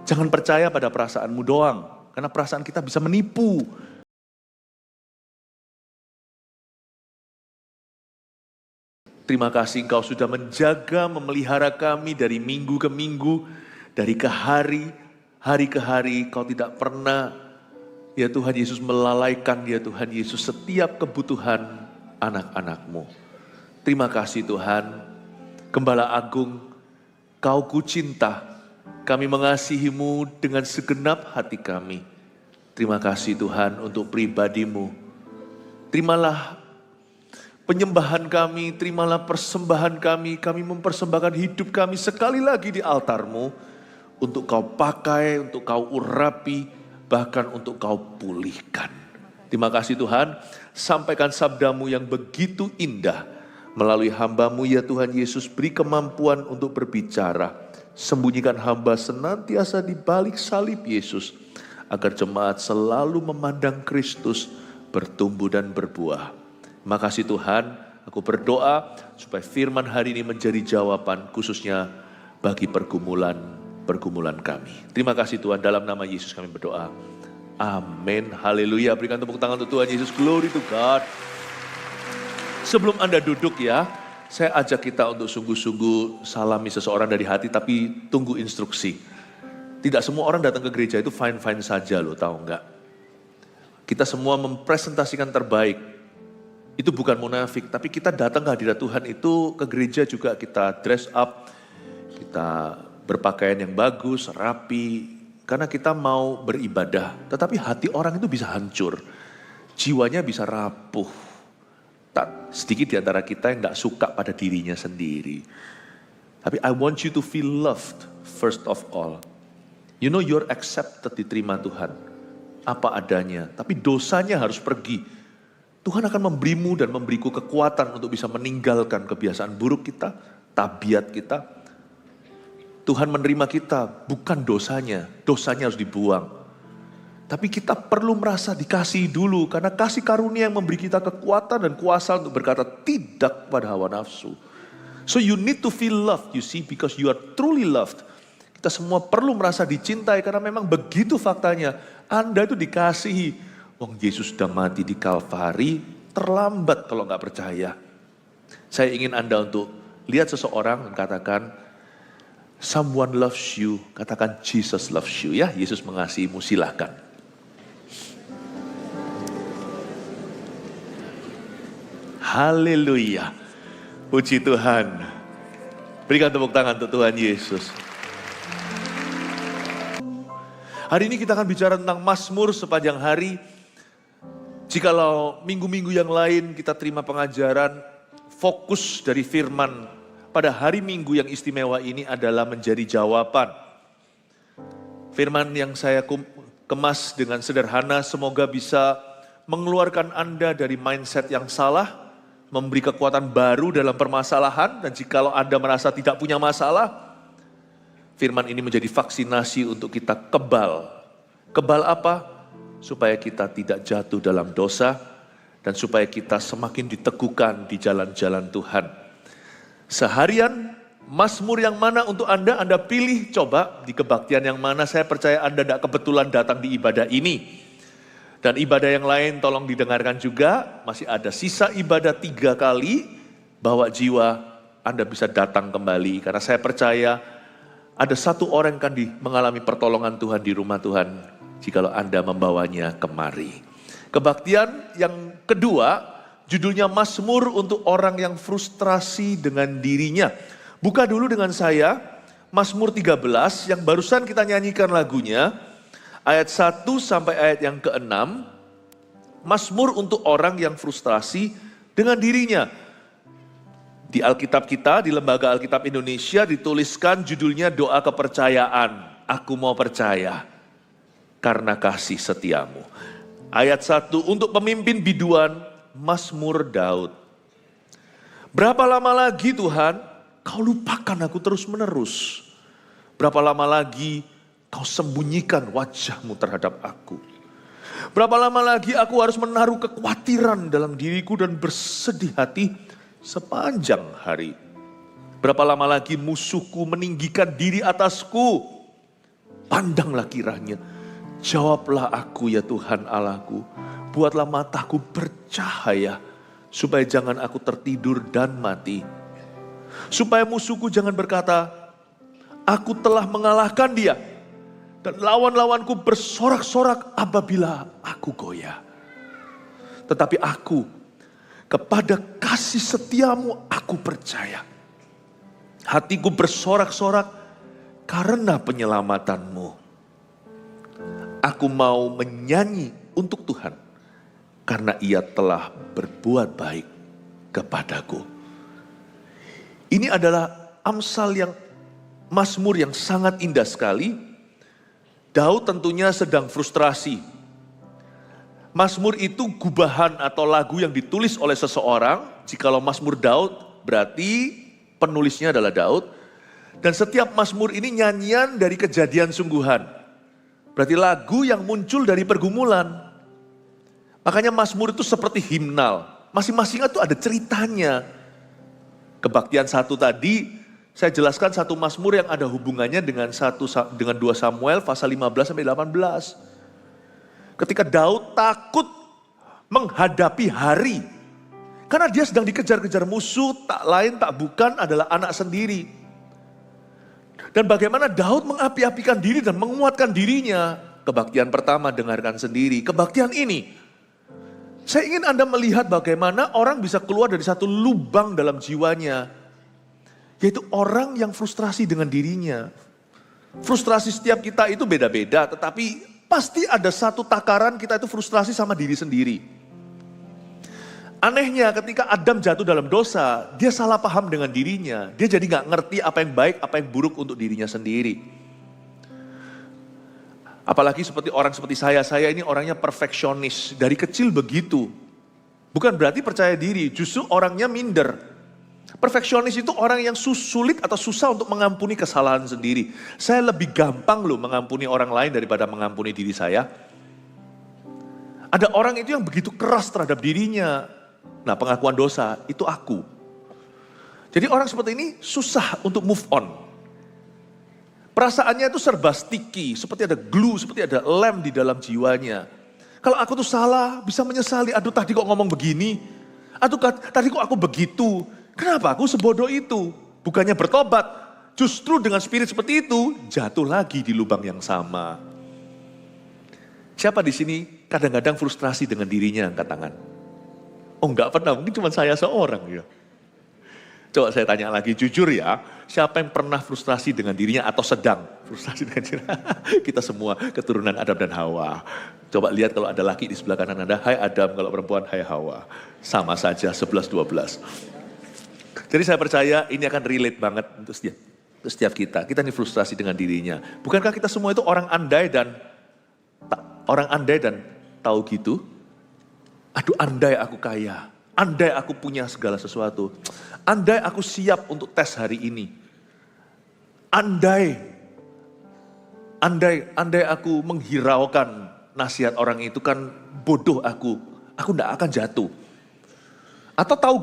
Jangan percaya pada perasaanmu doang, karena perasaan kita bisa menipu. Terima kasih Engkau sudah menjaga, memelihara kami dari minggu ke minggu, dari ke hari ke hari. Kau tidak pernah, ya Tuhan Yesus, melalaikan, ya Tuhan Yesus, setiap kebutuhan anak-anak-Mu. Terima kasih Tuhan, Gembala Agung, Kau kucinta, kami mengasihi-Mu dengan segenap hati kami. Terima kasih Tuhan untuk pribadi-Mu. Terimalah penyembahan kami, terimalah persembahan kami mempersembahkan hidup kami sekali lagi di altar-Mu, untuk Kau pakai, untuk Kau urapi, bahkan untuk Kau pulihkan. Terima kasih Tuhan, sampaikan sabda-Mu yang begitu indah, melalui hamba-Mu ya Tuhan Yesus, beri kemampuan untuk berbicara, sembunyikan hamba senantiasa di balik salib Yesus, agar jemaat selalu memandang Kristus, bertumbuh dan berbuah. Terima kasih Tuhan, aku berdoa supaya firman hari ini menjadi jawaban khususnya bagi pergumulan kami. Terima kasih Tuhan, dalam nama Yesus kami berdoa. Amin, haleluya. Berikan tepuk tangan untuk Tuhan Yesus, glory to God. Sebelum Anda duduk ya, saya ajak kita untuk sungguh-sungguh salami seseorang dari hati, tapi tunggu instruksi. Tidak semua orang datang ke gereja itu fine-fine saja loh, tahu enggak? Kita semua mempresentasikan terbaik. Itu bukan munafik, tapi kita datang ke hadirat Tuhan itu ke gereja juga kita dress up, kita berpakaian yang bagus, rapi, karena kita mau beribadah. Tetapi hati orang itu bisa hancur, jiwanya bisa rapuh. Tak sedikit di antara kita yang gak suka pada dirinya sendiri. Tapi I want you to feel loved first of all. You know you're accepted, diterima Tuhan, apa adanya, tapi dosanya harus pergi. Tuhan akan memberimu dan memberiku kekuatan untuk bisa meninggalkan kebiasaan buruk kita, tabiat kita. Tuhan menerima kita bukan dosanya harus dibuang. Tapi kita perlu merasa dikasihi dulu, karena kasih karunia yang memberi kita kekuatan dan kuasa untuk berkata tidak pada hawa nafsu. So you need to feel loved, you see, because you are truly loved. Kita semua perlu merasa dicintai, karena memang begitu faktanya. Anda itu dikasihi. Wong Yesus sudah mati di Kalvari, terlambat kalau nggak percaya. Saya ingin Anda untuk lihat seseorang dan katakan, someone loves you, katakan Jesus loves you ya, Yesus mengasihimu, silahkan. Haleluya, puji Tuhan. Berikan tepuk tangan untuk Tuhan Yesus. Hari ini kita akan bicara tentang Mazmur sepanjang hari. Jikalau minggu-minggu yang lain kita terima pengajaran, fokus dari firman pada hari Minggu yang istimewa ini adalah menjadi jawaban. Firman yang saya kemas dengan sederhana semoga bisa mengeluarkan Anda dari mindset yang salah, memberi kekuatan baru dalam permasalahan, dan jikalau Anda merasa tidak punya masalah, firman ini menjadi vaksinasi untuk kita kebal. Kebal apa? Supaya kita tidak jatuh dalam dosa, dan supaya kita semakin diteguhkan di jalan-jalan Tuhan. Seharian, Mazmur yang mana untuk Anda pilih, coba di kebaktian yang mana. Saya percaya Anda tidak kebetulan datang di ibadah ini. Dan ibadah yang lain tolong didengarkan juga, masih ada sisa ibadah 3 kali, bawa jiwa Anda bisa datang kembali. Karena saya percaya ada satu orang yang akan mengalami pertolongan Tuhan di rumah Tuhan, jikalau Anda membawanya kemari. Kebaktian yang kedua, judulnya Mazmur untuk orang yang frustrasi dengan dirinya. Buka dulu dengan saya, Mazmur 13 yang barusan kita nyanyikan lagunya, ayat 1 sampai ayat yang ke-6. Mazmur untuk orang yang frustrasi dengan dirinya. Di Alkitab kita, di Lembaga Alkitab Indonesia dituliskan judulnya doa kepercayaan. Aku mau percaya karena kasih setiamu. Ayat 1, untuk pemimpin biduan, Mazmur Daud. Berapa lama lagi Tuhan, kau lupakan aku terus menerus? Berapa lama lagi kau sembunyikan wajahmu terhadap aku? Berapa lama lagi aku harus menaruh kekhawatiran dalam diriku dan bersedih hati sepanjang hari? Berapa lama lagi musuhku meninggikan diri atasku? Pandanglah kiranya, jawablah aku ya Tuhan Allahku. Buatlah mataku bercahaya, supaya jangan aku tertidur dan mati. Supaya musuhku jangan berkata, aku telah mengalahkan dia. Dan lawan-lawanku bersorak-sorak apabila aku goyah. Tetapi aku, kepada kasih setiamu aku percaya. Hatiku bersorak-sorak karena penyelamatanmu. Aku mau menyanyi untuk Tuhan, karena ia telah berbuat baik kepadaku. Ini adalah Mazmur yang sangat indah sekali. Daud tentunya sedang frustrasi. Mazmur itu gubahan atau lagu yang ditulis oleh seseorang. Jikalau Mazmur Daud, berarti penulisnya adalah Daud. Dan setiap Mazmur ini nyanyian dari kejadian sungguhan. Berarti lagu yang muncul dari pergumulan. Makanya Mazmur itu seperti himnal. Masing-masing itu ada ceritanya. Kebaktian 1 tadi, saya jelaskan 1 Mazmur yang ada hubungannya dengan 2 Samuel pasal 15-18. Ketika Daud takut menghadapi hari. Karena dia sedang dikejar-kejar musuh, tak lain tak bukan adalah anak sendiri. Dan bagaimana Daud mengapi-apikan diri dan menguatkan dirinya. Kebaktian pertama dengarkan sendiri. Kebaktian ini, saya ingin Anda melihat bagaimana orang bisa keluar dari satu lubang dalam jiwanya. Yaitu orang yang frustrasi dengan dirinya. Frustrasi setiap kita itu beda-beda, tetapi pasti ada satu takaran kita itu frustrasi sama diri sendiri. Anehnya ketika Adam jatuh dalam dosa, dia salah paham dengan dirinya. Dia jadi gak ngerti apa yang baik, apa yang buruk untuk dirinya sendiri. Apalagi seperti saya ini orangnya perfeksionis. Dari kecil begitu. Bukan berarti percaya diri, justru orangnya minder. Perfeksionis itu orang yang sulit atau susah untuk mengampuni kesalahan sendiri. Saya lebih gampang loh mengampuni orang lain daripada mengampuni diri saya. Ada orang itu yang begitu keras terhadap dirinya. Nah, pengakuan dosa itu aku. Jadi orang seperti ini susah untuk move on. Perasaannya itu serba sticky, seperti ada glue, seperti ada lem di dalam jiwanya. Kalau aku tuh salah, bisa menyesali, aduh tadi kok ngomong begini, aduh tadi kok aku begitu, kenapa aku sebodoh itu? Bukannya bertobat, justru dengan spirit seperti itu, jatuh lagi di lubang yang sama. Siapa di sini kadang-kadang frustrasi dengan dirinya, angkat tangan? Oh enggak pernah, mungkin cuma saya seorang ya. Coba saya tanya lagi, jujur ya, siapa yang pernah frustrasi dengan dirinya atau sedang frustrasi dengan dirinya? Kita semua keturunan Adam dan Hawa. Coba lihat kalau ada laki di sebelah kanan Anda, hai Adam, kalau perempuan, hai Hawa. Sama saja, 11-12. Jadi saya percaya ini akan relate banget untuk setiap kita. Kita ini frustrasi dengan dirinya. Bukankah kita semua itu orang andai dan tahu gitu? Aduh andai aku kaya. Andai aku punya segala sesuatu. Andai aku siap untuk tes hari ini. Andai aku menghiraukan nasihat orang itu, kan bodoh aku tidak akan jatuh. Atau tahu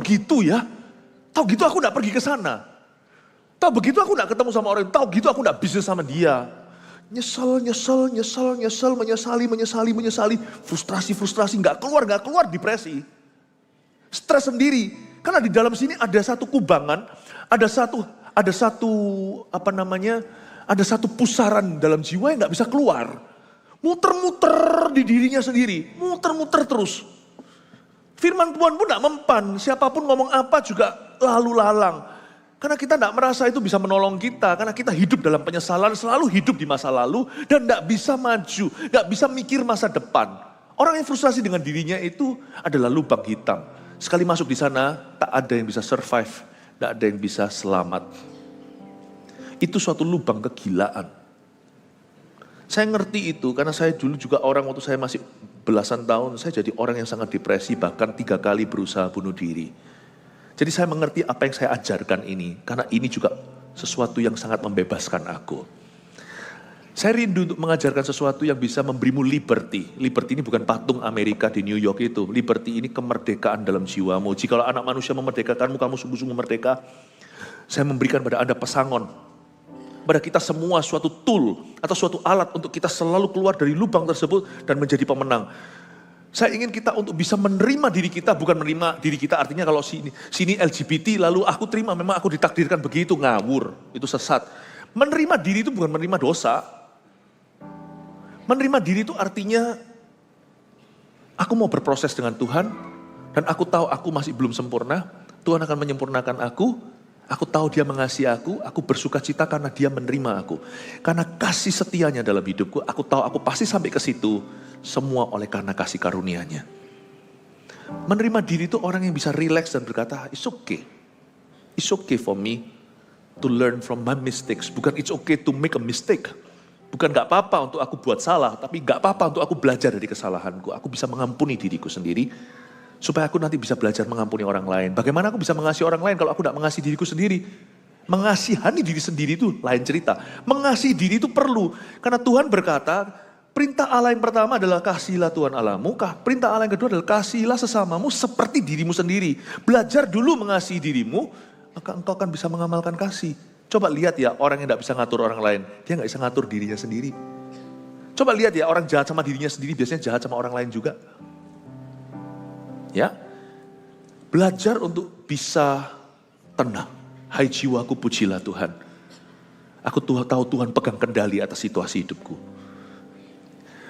gitu ya. Tahu gitu aku tidak pergi ke sana. Tahu begitu aku tidak ketemu sama orang, tahu gitu aku tidak bisnis sama dia. Nyesel, menyesali, frustrasi, nggak keluar, depresi. Stres sendiri, karena di dalam sini ada satu kubangan, ada satu pusaran dalam jiwa yang nggak bisa keluar, muter-muter di dirinya sendiri, muter-muter terus. Firman Tuhan pun nggak mempan, siapapun ngomong apa juga lalu lalang, karena kita nggak merasa itu bisa menolong kita, karena kita hidup dalam penyesalan, selalu hidup di masa lalu dan nggak bisa maju, nggak bisa mikir masa depan. Orang yang frustrasi dengan dirinya itu adalah lubang hitam. Sekali masuk di sana, tak ada yang bisa survive, tak ada yang bisa selamat. Itu suatu lubang kegilaan. Saya ngerti itu, karena saya dulu juga orang waktu saya masih belasan tahun, saya jadi orang yang sangat depresi, bahkan 3 kali berusaha bunuh diri. Jadi saya mengerti apa yang saya ajarkan ini, karena ini juga sesuatu yang sangat membebaskan aku. Saya rindu untuk mengajarkan sesuatu yang bisa memberimu liberty. Liberty ini bukan patung Amerika di New York itu. Liberty ini kemerdekaan dalam jiwamu. Jikalau anak manusia memerdekakanmu, kamu sungguh-sungguh merdeka. Saya memberikan pada Anda pesangon. kepada kita semua suatu tool atau suatu alat untuk kita selalu keluar dari lubang tersebut dan menjadi pemenang. Saya ingin kita untuk bisa menerima diri kita, bukan menerima diri kita artinya kalau sini LGBT lalu aku terima, memang aku ditakdirkan begitu, ngawur, itu sesat. Menerima diri itu bukan menerima dosa. Menerima diri itu artinya aku mau berproses dengan Tuhan dan aku tahu aku masih belum sempurna, Tuhan akan menyempurnakan aku. Aku tahu dia mengasihi aku bersuka cita karena dia menerima aku. Karena kasih setianya dalam hidupku, aku tahu aku pasti sampai ke situ. Semua oleh karena kasih karunia-Nya. Menerima diri itu orang yang bisa relax dan berkata, it's okay. It's okay for me to learn from my mistakes. Bukan it's okay to make a mistake. Bukan gak apa-apa untuk aku buat salah, tapi gak apa-apa untuk aku belajar dari kesalahanku. Aku bisa mengampuni diriku sendiri. Supaya aku nanti bisa belajar mengampuni orang lain. Bagaimana aku bisa mengasihi orang lain kalau aku tidak mengasihi diriku sendiri? Mengasihani diri sendiri itu lain cerita. Mengasihi diri itu perlu. Karena Tuhan berkata, perintah Allah yang pertama adalah kasihilah Tuhan Allahmu. Perintah Allah yang kedua adalah kasihilah sesamamu seperti dirimu sendiri. Belajar dulu mengasihi dirimu, maka engkau akan bisa mengamalkan kasih. Coba lihat ya, orang yang tidak bisa ngatur orang lain, dia gak bisa ngatur dirinya sendiri. Coba lihat ya, orang jahat sama dirinya sendiri biasanya jahat sama orang lain juga. Ya, belajar untuk bisa tenang. Hai jiwaku, pujilah Tuhan. Aku tahu Tuhan pegang kendali atas situasi hidupku.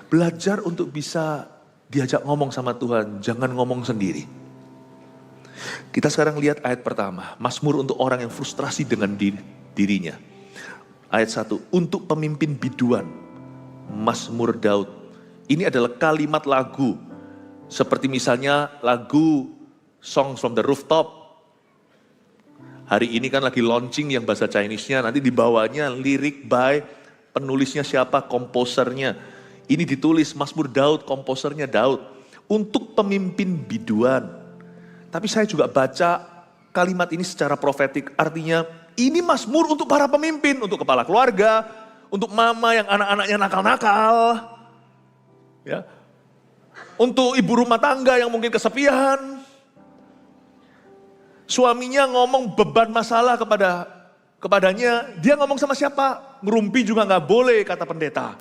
Belajar untuk bisa diajak ngomong sama Tuhan, jangan ngomong sendiri. Kita sekarang lihat ayat pertama, Mazmur untuk orang yang frustrasi dengan dirinya. Ayat 1, untuk pemimpin biduan, Mazmur Daud. Ini adalah kalimat lagu. Seperti misalnya lagu Songs from the Rooftop. Hari ini kan lagi launching yang bahasa Chinese-nya, nanti di bawahnya lirik by penulisnya siapa, komposernya. Ini ditulis Mazmur Daud, komposernya Daud. Untuk pemimpin biduan. Tapi saya juga baca kalimat ini secara profetik, artinya ini Mazmur untuk para pemimpin, untuk kepala keluarga, untuk mama yang anak-anaknya nakal-nakal. Ya. Untuk ibu rumah tangga yang mungkin kesepian. Suaminya ngomong beban masalah kepadanya. Dia ngomong sama siapa? Ngerumpi juga gak boleh, kata pendeta.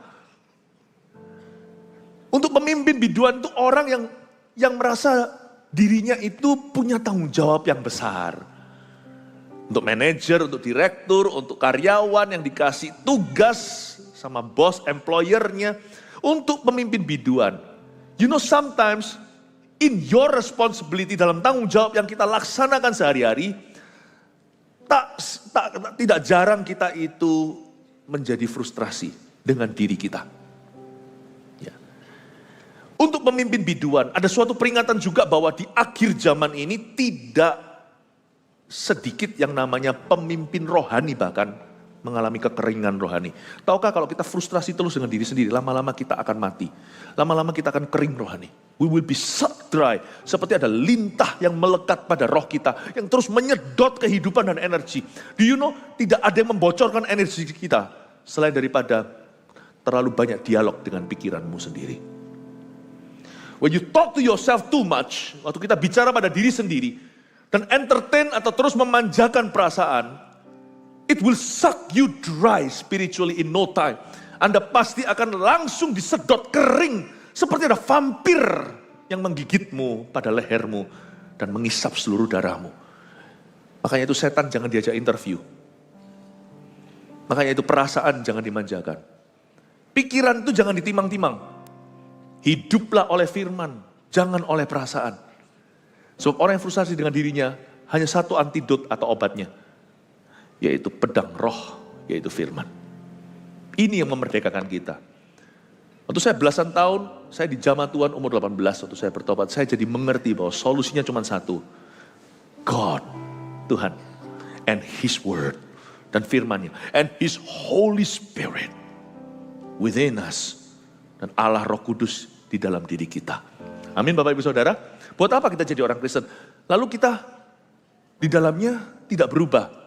Untuk pemimpin biduan itu orang yang merasa dirinya itu punya tanggung jawab yang besar. Untuk manajer, untuk direktur, untuk karyawan yang dikasih tugas sama bos, employernya. Untuk pemimpin biduan. You know sometimes in your responsibility dalam tanggung jawab yang kita laksanakan sehari-hari, tidak jarang kita itu menjadi frustrasi dengan diri kita. Ya. Untuk pemimpin biduan, ada suatu peringatan juga bahwa di akhir zaman ini tidak sedikit yang namanya pemimpin rohani bahkan mengalami kekeringan rohani. Tahukah kalau kita frustrasi terus dengan diri sendiri, lama-lama kita akan mati. Lama-lama kita akan kering rohani. We will be sucked dry. Seperti ada lintah yang melekat pada roh kita, yang terus menyedot kehidupan dan energi. Do you know, tidak ada yang membocorkan energi kita, selain daripada terlalu banyak dialog dengan pikiranmu sendiri. When you talk to yourself too much, waktu kita bicara pada diri sendiri, dan entertain atau terus memanjakan perasaan, it will suck you dry spiritually in no time. Anda pasti akan langsung disedot kering. Seperti ada vampir yang menggigitmu pada lehermu. Dan mengisap seluruh darahmu. Makanya itu setan jangan diajak interview. Makanya itu perasaan jangan dimanjakan. Pikiran itu jangan ditimang-timang. Hiduplah oleh firman. Jangan oleh perasaan. Sebab orang yang frustasi dengan dirinya hanya satu antidot atau obatnya. Yaitu pedang roh, yaitu firman. Ini yang memerdekakan kita. Waktu saya belasan tahun, saya di jamaah Tuhan umur 18, waktu saya bertobat, saya jadi mengerti bahwa solusinya cuma satu. God, Tuhan, and His Word, dan firman-Nya, and His Holy Spirit within us, dan Allah Roh Kudus di dalam diri kita. Amin Bapak Ibu Saudara. Buat apa kita jadi orang Kristen? Lalu kita di dalamnya tidak berubah.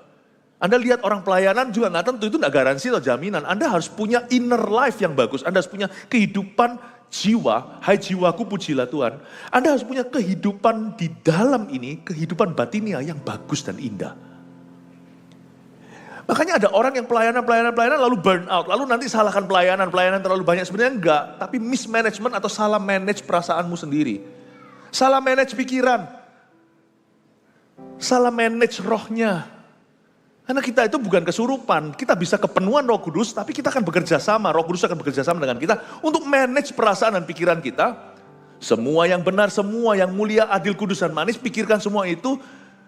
Anda lihat orang pelayanan juga nggak tentu, itu nggak garansi atau jaminan. Anda harus punya inner life yang bagus. Anda harus punya kehidupan jiwa. Hai jiwaku, pujilah Tuhan. Anda harus punya kehidupan di dalam ini, kehidupan batinia yang bagus dan indah. Makanya ada orang yang pelayanan lalu burn out. Lalu nanti salahkan pelayanan terlalu banyak. Sebenarnya enggak, tapi mismanagement atau salah manage perasaanmu sendiri. Salah manage pikiran. Salah manage rohnya. Karena kita itu bukan kesurupan. Kita bisa kepenuhan Roh Kudus, tapi kita akan bekerja sama. Roh Kudus akan bekerja sama dengan kita untuk manage perasaan dan pikiran kita. Semua yang benar, semua yang mulia, adil, kudus, dan manis, pikirkan semua itu.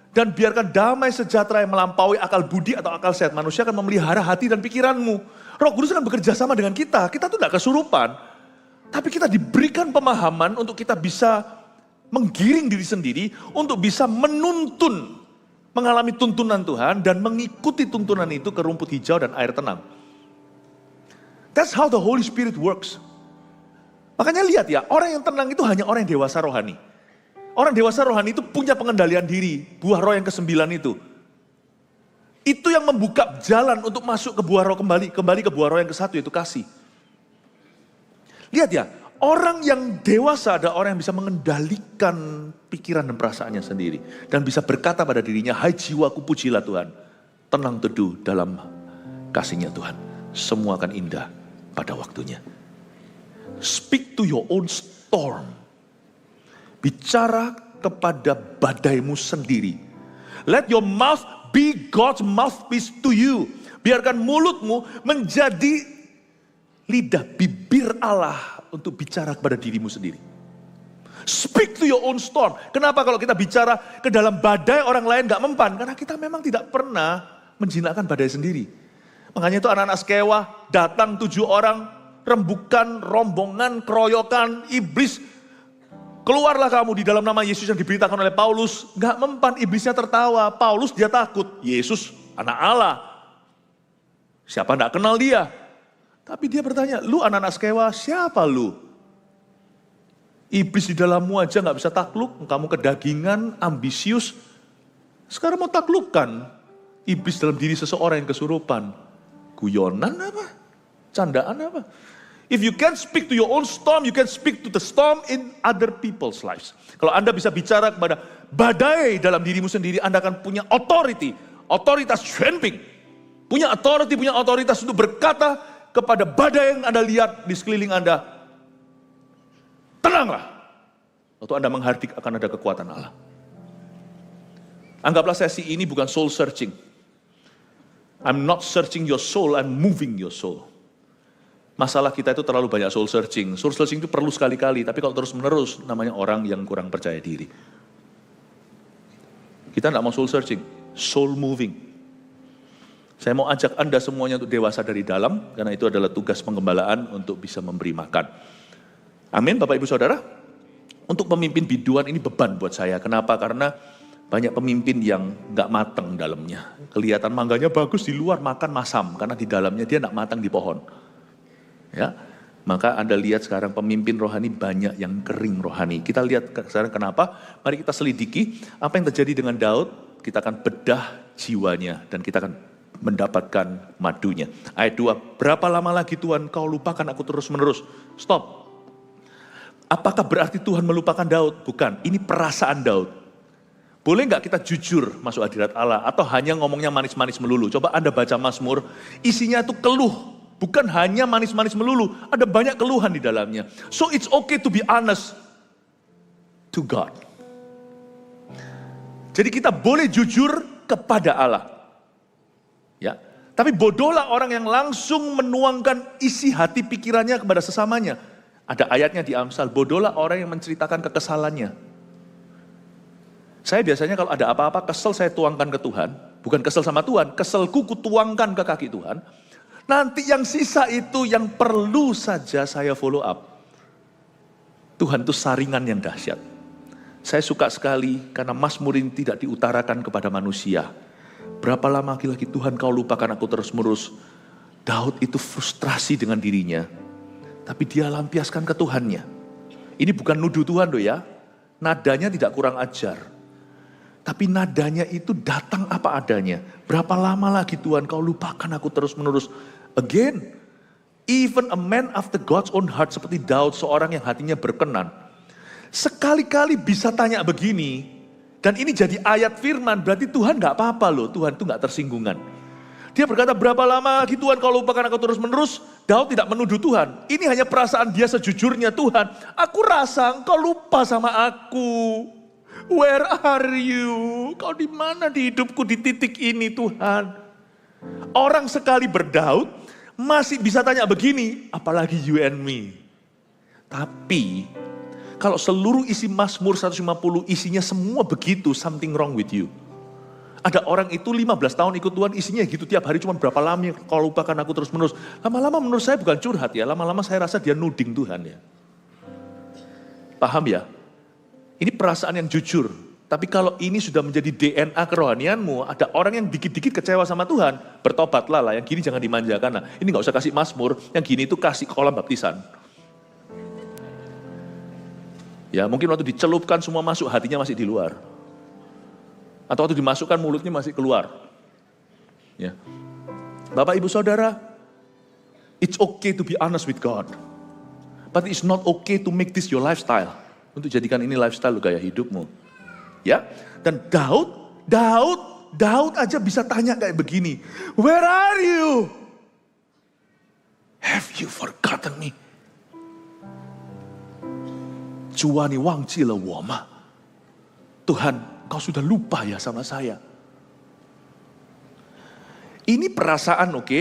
Dan biarkan damai sejahtera yang melampaui akal budi atau akal sehat manusia akan memelihara hati dan pikiranmu. Roh Kudus akan bekerja sama dengan kita. Kita tuh tidak kesurupan. Tapi kita diberikan pemahaman untuk kita bisa menggiring diri sendiri. Untuk bisa menuntun, mengalami tuntunan Tuhan dan mengikuti tuntunan itu ke rumput hijau dan air tenang. That's how the Holy Spirit works. Makanya lihat ya, orang yang tenang itu hanya orang yang dewasa rohani. Orang dewasa rohani itu punya pengendalian diri, buah roh yang ke-9 itu. Itu yang membuka jalan untuk masuk ke buah roh kembali ke buah roh yang ke-1 yaitu kasih. Lihat ya, orang yang dewasa ada orang yang bisa mengendalikan pikiran dan perasaannya sendiri. Dan bisa berkata pada dirinya, hai jiwaku pujilah Tuhan. Tenang teduh dalam kasihnya Tuhan. Semua akan indah pada waktunya. Speak to your own storm. Bicara kepada badaimu sendiri. Let your mouth be God's mouthpiece to you. Biarkan mulutmu menjadi lidah bibir Allah untuk bicara kepada dirimu sendiri. Speak to your own storm. Kenapa kalau kita bicara ke dalam badai orang lain gak mempan? Karena kita memang tidak pernah menjinakkan badai sendiri. Makanya itu anak-anak Skewa datang 7 orang. Rembukan, rombongan, keroyokan, iblis. Keluarlah kamu di dalam nama Yesus yang diberitakan oleh Paulus. Gak mempan, iblisnya tertawa. Paulus dia takut, Yesus anak Allah. Siapa gak kenal dia? Tapi dia bertanya, lu anak-anak Skewa, siapa lu? Iblis di dalammu aja gak bisa takluk. Kamu kedagingan, ambisius. Sekarang mau taklukkan iblis dalam diri seseorang yang kesurupan. Guyonan apa? Candaan apa? If you can speak to your own storm, you can speak to the storm in other people's lives. Kalau Anda bisa bicara kepada badai dalam dirimu sendiri, Anda akan punya authority, otoritas Schwenping. Punya otoritas untuk berkata kepada badai yang Anda lihat di sekeliling Anda, tenanglah. Waktu Anda menghardik akan ada kekuatan Allah. Anggaplah sesi ini bukan soul searching. I'm not searching your soul, I'm moving your soul. Masalah kita itu terlalu banyak soul searching. Soul searching itu perlu sekali-kali, tapi kalau terus-menerus namanya orang yang kurang percaya diri. Kita tidak mau soul searching, soul moving. Saya mau ajak Anda semuanya untuk dewasa dari dalam, karena itu adalah tugas penggembalaan untuk bisa memberi makan. Amin, Bapak Ibu Saudara. Untuk pemimpin biduan ini beban buat saya. Kenapa? Karena banyak pemimpin yang nggak matang dalamnya. Kelihatan mangganya bagus di luar, makan masam. Karena di dalamnya dia nggak matang di pohon. Ya, maka Anda lihat sekarang pemimpin rohani banyak yang kering rohani. Kita lihat sekarang kenapa? Mari kita selidiki apa yang terjadi dengan Daud. Kita akan bedah jiwanya dan kita akan mendapatkan madunya. Ayat 2, berapa lama lagi Tuhan kau lupakan aku terus menerus? Stop. Apakah berarti Tuhan melupakan Daud? Bukan, ini perasaan Daud. Boleh nggak kita jujur masuk hadirat Allah? Atau hanya ngomongnya manis-manis melulu? Coba Anda baca Mazmur, isinya itu keluh. Bukan hanya manis-manis melulu, ada banyak keluhan di dalamnya. So it's okay to be honest to God. Jadi kita boleh jujur kepada Allah. Ya, tapi bodohlah orang yang langsung menuangkan isi hati pikirannya kepada sesamanya. Ada ayatnya di Amsal, bodohlah orang yang menceritakan kekesalannya. Saya biasanya kalau ada apa-apa kesel saya tuangkan ke Tuhan. Bukan kesel sama Tuhan, keselku kutuangkan ke kaki Tuhan. Nanti yang sisa itu yang perlu saja saya follow up. Tuhan itu saringan yang dahsyat. Saya suka sekali karena Mazmur ini tidak diutarakan kepada manusia. Berapa lama lagi Tuhan kau lupakan aku terus-menerus. Daud itu frustrasi dengan dirinya. Tapi dia lampiaskan ke Tuhannya. Ini bukan nuduh Tuhan doh ya. Nadanya tidak kurang ajar. Tapi nadanya itu datang apa adanya. Berapa lama lagi Tuhan kau lupakan aku terus-menerus. Again, even a man after God's own heart seperti Daud, seorang yang hatinya berkenan. Sekali-kali bisa tanya begini, dan ini jadi ayat firman, berarti Tuhan gak apa-apa loh, Tuhan tuh gak tersinggungan. Dia berkata, berapa lama lagi Tuhan kau lupakan aku terus menerus? Daud tidak menuduh Tuhan. Ini hanya perasaan dia sejujurnya, Tuhan, aku rasa engkau lupa sama aku. Where are you? Kau di mana di hidupku di titik ini, Tuhan? Orang sekali berdaud masih bisa tanya begini, apalagi you and me. Tapi kalau seluruh isi Mazmur 150 isinya semua begitu, something wrong with you. Ada orang itu 15 tahun ikut Tuhan, isinya gitu tiap hari, cuma berapa lama kau lupakan aku terus menerus. Lama-lama menurut saya bukan curhat ya, lama-lama saya rasa dia nuding Tuhan ya. Paham ya? Ini perasaan yang jujur. Tapi kalau ini sudah menjadi DNA kerohanianmu, ada orang yang dikit-dikit kecewa sama Tuhan, bertobatlah lah, yang gini jangan dimanjakan. Nah, ini gak usah kasih Mazmur, yang gini itu kasih kolam baptisan. Ya mungkin waktu dicelupkan semua masuk, hatinya masih di luar. Atau waktu dimasukkan mulutnya masih keluar. Ya. Bapak ibu saudara, it's okay to be honest with God. But it's not okay to make this your lifestyle. Untuk jadikan ini lifestyle gaya hidupmu. Ya. Dan Daud aja bisa tanya kayak begini. Where are you? Have you forgotten me? 主啊，你忘记了我吗？ Tuhan, kau sudah lupa ya sama saya. Ini perasaan oke,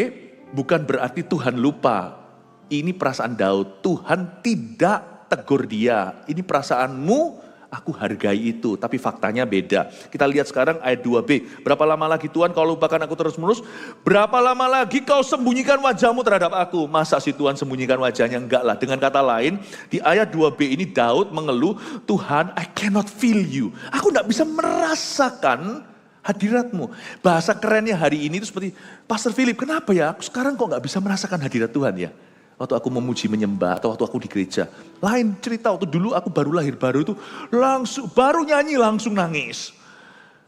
bukan berarti Tuhan lupa. Ini perasaan Daud, Tuhan tidak tegur dia. Ini perasaanmu, aku hargai itu, tapi faktanya beda. Kita lihat sekarang ayat 2b. Berapa lama lagi Tuhan kau lupakan aku terus menerus? Berapa lama lagi kau sembunyikan wajahmu terhadap aku? Masa si Tuhan sembunyikan wajahnya? Enggak lah. Dengan kata lain, di ayat 2b ini Daud mengeluh, Tuhan, I cannot feel you. Aku enggak bisa merasakan hadiratmu. Bahasa kerennya hari ini itu seperti, Pastor Philip, kenapa ya? Aku sekarang kok enggak bisa merasakan hadirat Tuhan ya? Waktu aku memuji menyembah atau waktu aku di gereja. Lain cerita, waktu dulu aku baru lahir baru itu langsung baru nyanyi langsung nangis.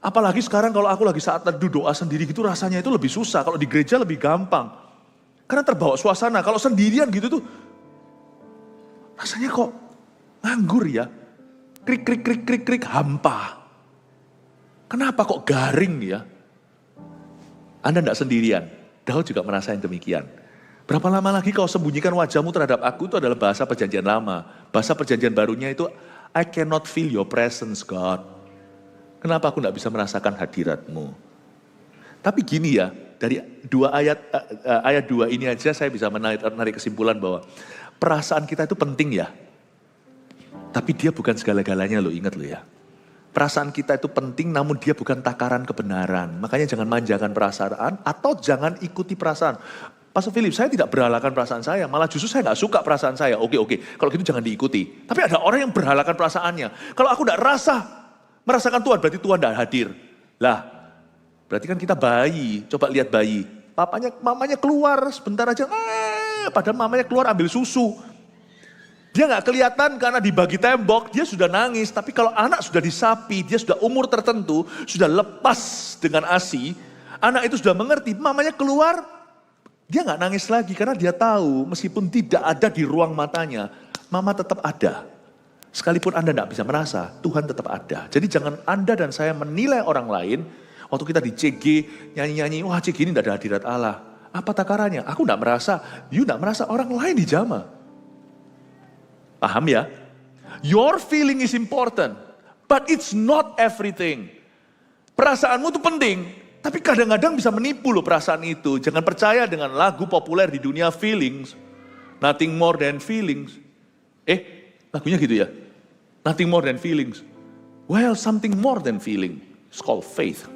Apalagi sekarang kalau aku lagi saat teduh doa sendiri gitu rasanya itu lebih susah. Kalau di gereja lebih gampang. Karena terbawa suasana. Kalau sendirian gitu tuh rasanya kok nganggur ya. Krik krik krik krik krik hampa. Kenapa kok garing ya? Anda enggak sendirian. Daud juga merasakan demikian. Berapa lama lagi kau sembunyikan wajahmu terhadap aku, itu adalah bahasa perjanjian lama. Bahasa perjanjian barunya itu, I cannot feel your presence God. Kenapa aku tidak bisa merasakan hadiratmu? Tapi gini ya, dari ayat 2 ini aja saya bisa menarik kesimpulan bahwa perasaan kita itu penting ya. Tapi dia bukan segala-galanya loh, ingat loh ya. Perasaan kita itu penting namun dia bukan takaran kebenaran. Makanya jangan manjakan perasaan atau jangan ikuti perasaan. Pastor Philip, saya tidak berhalakan perasaan saya, malah justru saya gak suka perasaan saya. Oke, kalau gitu jangan diikuti. Tapi ada orang yang berhalakan perasaannya. Kalau aku gak merasakan Tuhan, berarti Tuhan gak hadir. Lah, berarti kan kita bayi, coba lihat bayi. Mamanya keluar sebentar aja, padahal mamanya keluar ambil susu. Dia gak kelihatan karena dibagi tembok, dia sudah nangis. Tapi kalau anak sudah disapi, dia sudah umur tertentu, sudah lepas dengan ASI, anak itu sudah mengerti, mamanya keluar, dia gak nangis lagi karena dia tahu meskipun tidak ada di ruang matanya, mama tetap ada. Sekalipun Anda gak bisa merasa, Tuhan tetap ada. Jadi jangan Anda dan saya menilai orang lain, waktu kita di CG nyanyi-nyanyi, wah CG ini gak ada hadirat Allah. Apa takarannya? Aku gak merasa, you gak merasa, orang lain dijamah. Paham ya? Your feeling is important, but it's not everything. Perasaanmu itu penting. Tapi kadang-kadang bisa menipu loh perasaan itu. Jangan percaya dengan lagu populer di dunia feelings. Nothing more than feelings. Lagunya gitu ya? Nothing more than feelings. Well, something more than feeling. It's called faith.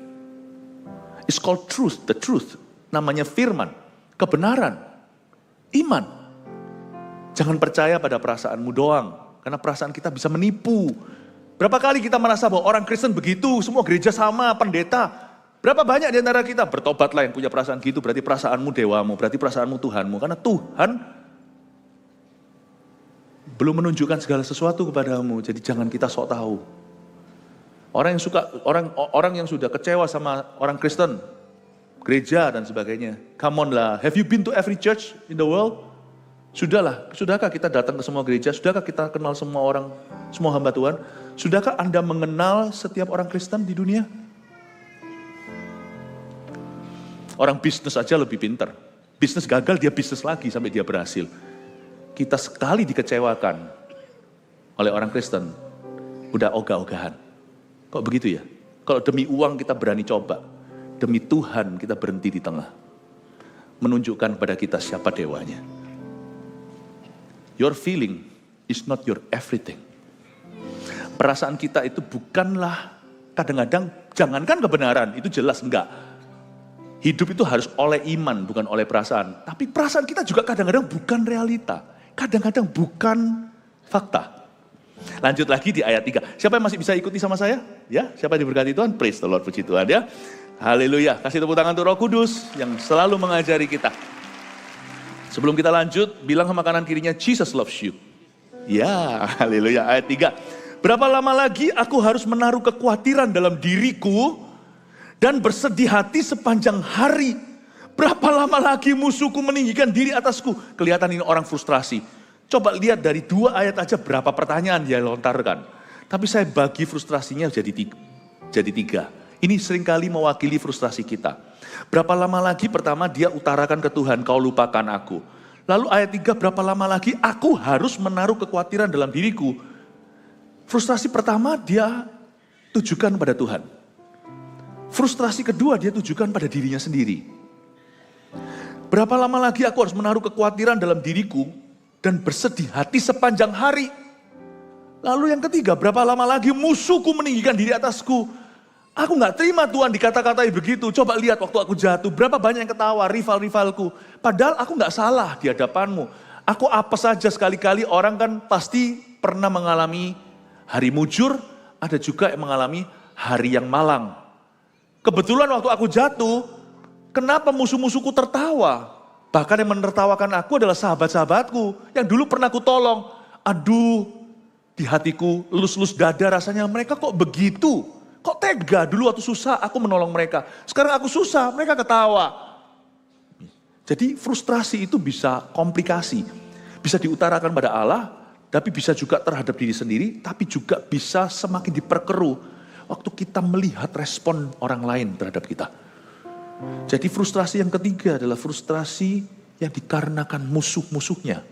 It's called truth, the truth. Namanya firman, kebenaran, iman. Jangan percaya pada perasaanmu doang. Karena perasaan kita bisa menipu. Berapa kali kita merasa bahwa orang Kristen begitu, semua gereja sama, pendeta. Berapa banyak di antara kita bertobatlah yang punya perasaan gitu, berarti perasaanmu dewamu, berarti perasaanmu Tuhanmu. Karena Tuhan belum menunjukkan segala sesuatu kepadamu, jadi jangan kita sok tahu. Orang yang sudah kecewa sama orang Kristen, gereja dan sebagainya. Come on lah, have you been to every church in the world? Sudahkah kita datang ke semua gereja? Sudahkah kita kenal semua orang, semua hamba Tuhan? Sudahkah Anda mengenal setiap orang Kristen di dunia? Orang bisnis aja lebih pinter. Bisnis gagal, dia bisnis lagi sampai dia berhasil. Kita sekali dikecewakan oleh orang Kristen, udah ogah-ogahan. Kok begitu ya? Kalau demi uang kita berani coba, demi Tuhan kita berhenti di tengah. Menunjukkan pada kita siapa dewanya. Your feeling is not your everything. Perasaan kita itu bukanlah, kadang-kadang jangankan kebenaran, itu jelas enggak. Hidup itu harus oleh iman, bukan oleh perasaan. Tapi perasaan kita juga kadang-kadang bukan realita. Kadang-kadang bukan fakta. Lanjut lagi di ayat 3. Siapa yang masih bisa ikuti sama saya? Ya, siapa yang diberkati Tuhan? Praise the Lord, puji Tuhan ya. Haleluya. Kasih tepuk tangan untuk Roh Kudus yang selalu mengajari kita. Sebelum kita lanjut, bilang sama kanan kirinya, Jesus loves you. Ya, haleluya. Ayat 3. Berapa lama lagi aku harus menaruh kekhawatiran dalam diriku dan bersedih hati sepanjang hari. Berapa lama lagi musuhku meninggikan diri atasku. Kelihatan ini orang frustrasi. Coba lihat dari 2 ayat aja berapa pertanyaan dia lontarkan. Tapi saya bagi frustrasinya jadi 3. Ini seringkali mewakili frustrasi kita. Berapa lama lagi pertama dia utarakan ke Tuhan, kau lupakan aku. Lalu ayat 3, berapa lama lagi aku harus menaruh kekhawatiran dalam diriku. Frustrasi pertama dia tujukan pada Tuhan. Frustrasi kedua dia tujukan pada dirinya sendiri. Berapa lama lagi aku harus menaruh kekhawatiran dalam diriku dan bersedih hati sepanjang hari. Lalu yang ketiga, berapa lama lagi musuhku meninggikan diri atasku. Aku gak terima Tuhan dikata-katai begitu. Coba lihat waktu aku jatuh, berapa banyak yang ketawa, rival-rivalku. Padahal aku gak salah di hadapanmu. Aku apa saja, sekali-kali orang kan pasti pernah mengalami hari mujur, ada juga yang mengalami hari yang malang. Kebetulan waktu aku jatuh, kenapa musuh-musuhku tertawa? Bahkan yang menertawakan aku adalah sahabat-sahabatku yang dulu pernah aku tolong. Aduh, di hatiku lus-lus dada rasanya, mereka kok begitu? Kok tega? Dulu waktu susah aku menolong mereka. Sekarang aku susah, mereka ketawa. Jadi frustrasi itu bisa komplikasi. Bisa diutarakan pada Allah, tapi bisa juga terhadap diri sendiri, tapi juga bisa semakin diperkeruh waktu kita melihat respon orang lain terhadap kita. Jadi frustrasi yang ketiga adalah frustrasi yang dikarenakan musuh-musuhnya.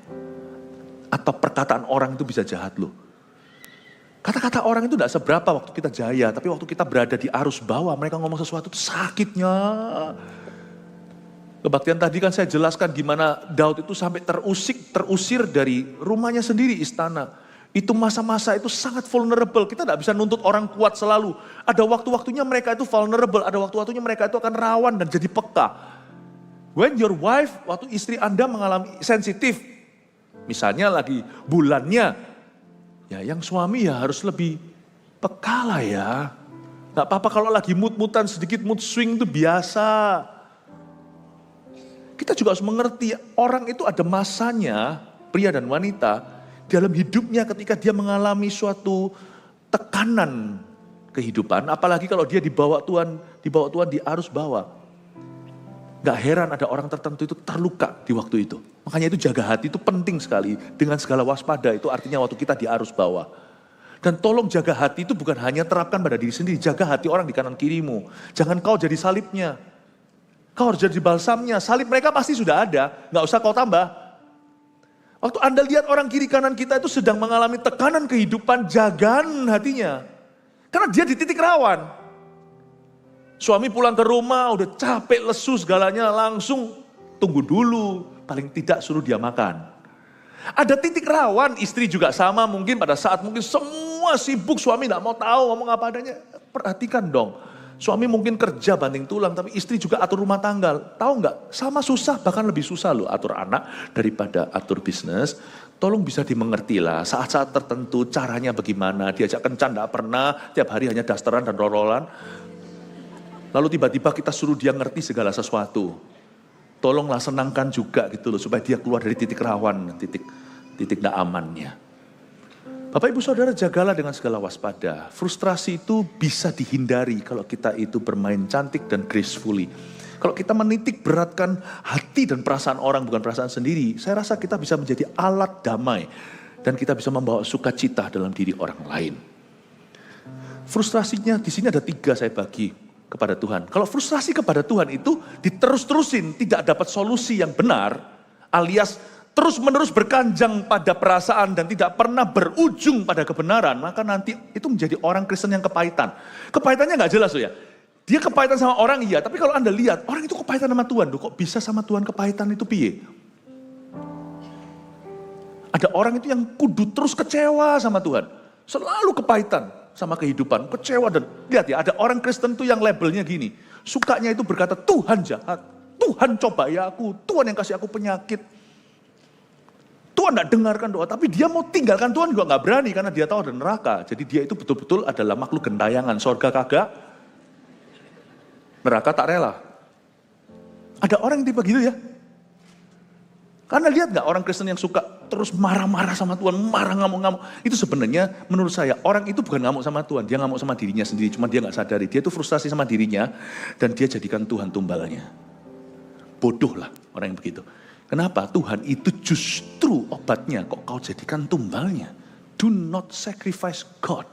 Atau perkataan orang itu bisa jahat loh. Kata-kata orang itu tidak seberapa waktu kita jaya, tapi waktu kita berada di arus bawah, mereka ngomong sesuatu itu sakitnya. Kebaktian tadi kan saya jelaskan gimana Daud itu sampai terusir dari rumahnya sendiri, istana. Itu masa-masa itu sangat vulnerable. Kita tidak bisa nuntut orang kuat selalu. Ada waktu-waktunya mereka itu vulnerable. Ada waktu-waktunya mereka itu akan rawan dan jadi peka. When your wife, waktu istri Anda mengalami sensitif. Misalnya lagi bulannya. Ya yang suami ya harus lebih peka lah ya. Gak apa-apa kalau lagi mood-moodan sedikit mood swing itu biasa. Kita juga harus mengerti orang itu ada masanya, pria dan wanita. Dalam hidupnya ketika dia mengalami suatu tekanan kehidupan, apalagi kalau dia dibawa Tuhan di arus bawah. Gak heran ada orang tertentu itu terluka di waktu itu. Makanya itu jaga hati itu penting sekali. Dengan segala waspada itu artinya waktu kita di arus bawah. Dan tolong jaga hati itu bukan hanya terapkan pada diri sendiri. Jaga hati orang di kanan kirimu. Jangan kau jadi salibnya. Kau harus jadi balsamnya. Salib mereka pasti sudah ada. Gak usah kau tambah. Waktu Anda lihat orang kiri kanan kita itu sedang mengalami tekanan kehidupan, jagaan hatinya. Karena dia di titik rawan. Suami pulang ke rumah, udah capek, lesu segalanya, langsung tunggu dulu. Paling tidak suruh dia makan. Ada titik rawan, istri juga sama mungkin pada saat mungkin semua sibuk, suami gak mau tahu ngomong apa adanya. Perhatikan dong. Suami mungkin kerja banting tulang, tapi istri juga atur rumah tangga. Tahu nggak? Sama susah, bahkan lebih susah loh atur anak daripada atur bisnis. Tolong bisa dimengerti lah, saat-saat tertentu caranya bagaimana. Diajak kencan nggak pernah, tiap hari hanya dasteran dan rololan. Lalu tiba-tiba kita suruh dia ngerti segala sesuatu. Tolonglah senangkan juga gitu loh, supaya dia keluar dari titik rawan, titik nggak amannya. Bapak Ibu Saudara, jagalah dengan segala waspada. Frustrasi itu bisa dihindari kalau kita itu bermain cantik dan gracefully. Kalau kita menitik beratkan hati dan perasaan orang bukan perasaan sendiri, saya rasa kita bisa menjadi alat damai. Dan kita bisa membawa sukacita dalam diri orang lain. Frustrasinya di sini ada 3 saya bagi. kepada Tuhan. Kalau frustrasi kepada Tuhan itu diterus-terusin, tidak dapat solusi yang benar, alias terus-menerus berkanjang pada perasaan dan tidak pernah berujung pada kebenaran, maka nanti itu menjadi orang Kristen yang kepahitan. Kepahitannya nggak jelas loh ya. Dia kepahitan sama orang iya, tapi kalau Anda lihat, orang itu kepahitan sama Tuhan. Loh, kok bisa sama Tuhan kepahitan itu piye? Ada orang itu yang kudu terus kecewa sama Tuhan. Selalu kepahitan sama kehidupan, kecewa. Dan lihat ya, ada orang Kristen tuh yang labelnya gini. Sukanya itu berkata, Tuhan jahat, Tuhan coba ya aku, Tuhan yang kasih aku penyakit. Tuhan tidak dengarkan doa, tapi dia mau tinggalkan Tuhan juga nggak berani karena dia tahu ada neraka. Jadi dia itu betul-betul adalah makhluk gentayangan, sorga kagak, neraka tak rela. Ada orang yang tipe gitu ya. Karena lihat nggak orang Kristen yang suka terus marah-marah sama Tuhan, marah ngamuk-ngamuk. Itu sebenarnya menurut saya orang itu bukan ngamuk sama Tuhan, dia ngamuk sama dirinya sendiri. Cuma dia nggak sadari, dia itu frustasi sama dirinya dan dia jadikan Tuhan tumbalnya. Bodoh lah orang yang begitu. Kenapa? Tuhan itu justru obatnya, kok kau jadikan tumbalnya. Do not sacrifice God.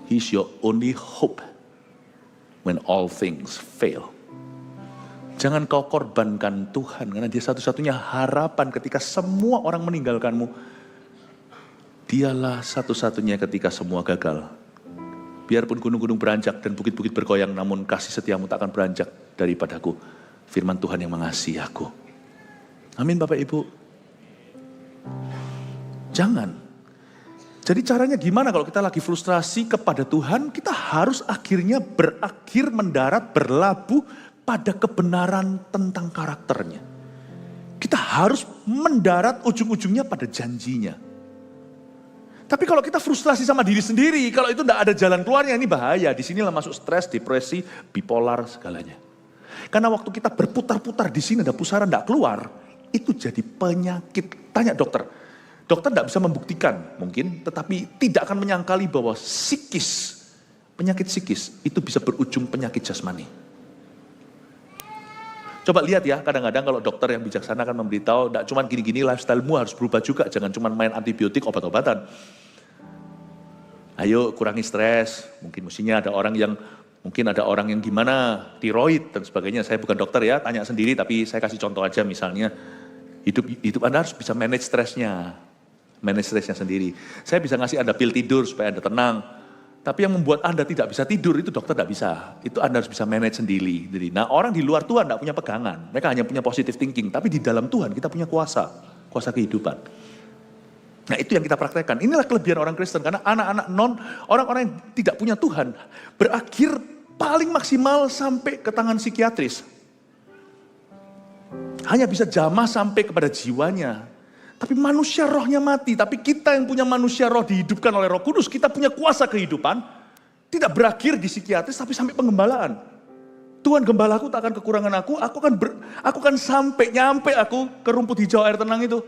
He's your only hope when all things fail. Jangan kau korbankan Tuhan, karena dia satu-satunya harapan ketika semua orang meninggalkanmu. Dialah satu-satunya ketika semua gagal. Biarpun gunung-gunung beranjak dan bukit-bukit bergoyang, namun kasih setiamu tak akan beranjak daripadaku. Firman Tuhan yang mengasihi aku. Amin Bapak Ibu. Jangan. Jadi caranya gimana kalau kita lagi frustrasi kepada Tuhan, kita harus akhirnya berakhir mendarat, berlabuh pada kebenaran tentang karakternya. Kita harus mendarat ujung-ujungnya pada janjinya. Tapi kalau kita frustrasi sama diri sendiri, kalau itu tidak ada jalan keluarnya, ini bahaya. Disinilah masuk stres, depresi, bipolar, segalanya. Karena waktu kita berputar-putar di sini ada pusaran tidak keluar, itu jadi penyakit. Tanya dokter. Dokter tidak bisa membuktikan mungkin, tetapi tidak akan menyangkali bahwa psikis, penyakit psikis itu bisa berujung penyakit jasmani. Coba lihat ya, kadang-kadang kalau dokter yang bijaksana kan memberitahu, tidak cuma gini-gini, lifestyle-mu harus berubah juga, jangan cuma main antibiotik, obat-obatan. Ayo kurangi stres, mungkin mestinya ada orang yang gimana, tiroid dan sebagainya. Saya bukan dokter ya, tanya sendiri, tapi saya kasih contoh aja misalnya, hidup Anda harus bisa manage stresnya sendiri. Saya bisa ngasih Anda pil tidur supaya Anda tenang. Tapi yang membuat Anda tidak bisa tidur itu dokter tidak bisa. Itu Anda harus bisa manage sendiri. Nah orang di luar Tuhan tidak punya pegangan. Mereka hanya punya positive thinking. Tapi di dalam Tuhan kita punya kuasa kehidupan. Nah itu yang kita praktekkan. Inilah kelebihan orang Kristen. Karena orang-orang yang tidak punya Tuhan berakhir paling maksimal sampai ke tangan psikiatris. Hanya bisa jamah sampai kepada jiwanya. Tapi manusia rohnya mati. Tapi kita yang punya manusia roh dihidupkan oleh Roh Kudus. Kita punya kuasa kehidupan. Tidak berakhir di psikiatris tapi sampai penggembalaan. Tuhan gembalaku tak akan kekurangan aku. Aku akan nyampe aku ke rumput hijau air tenang itu.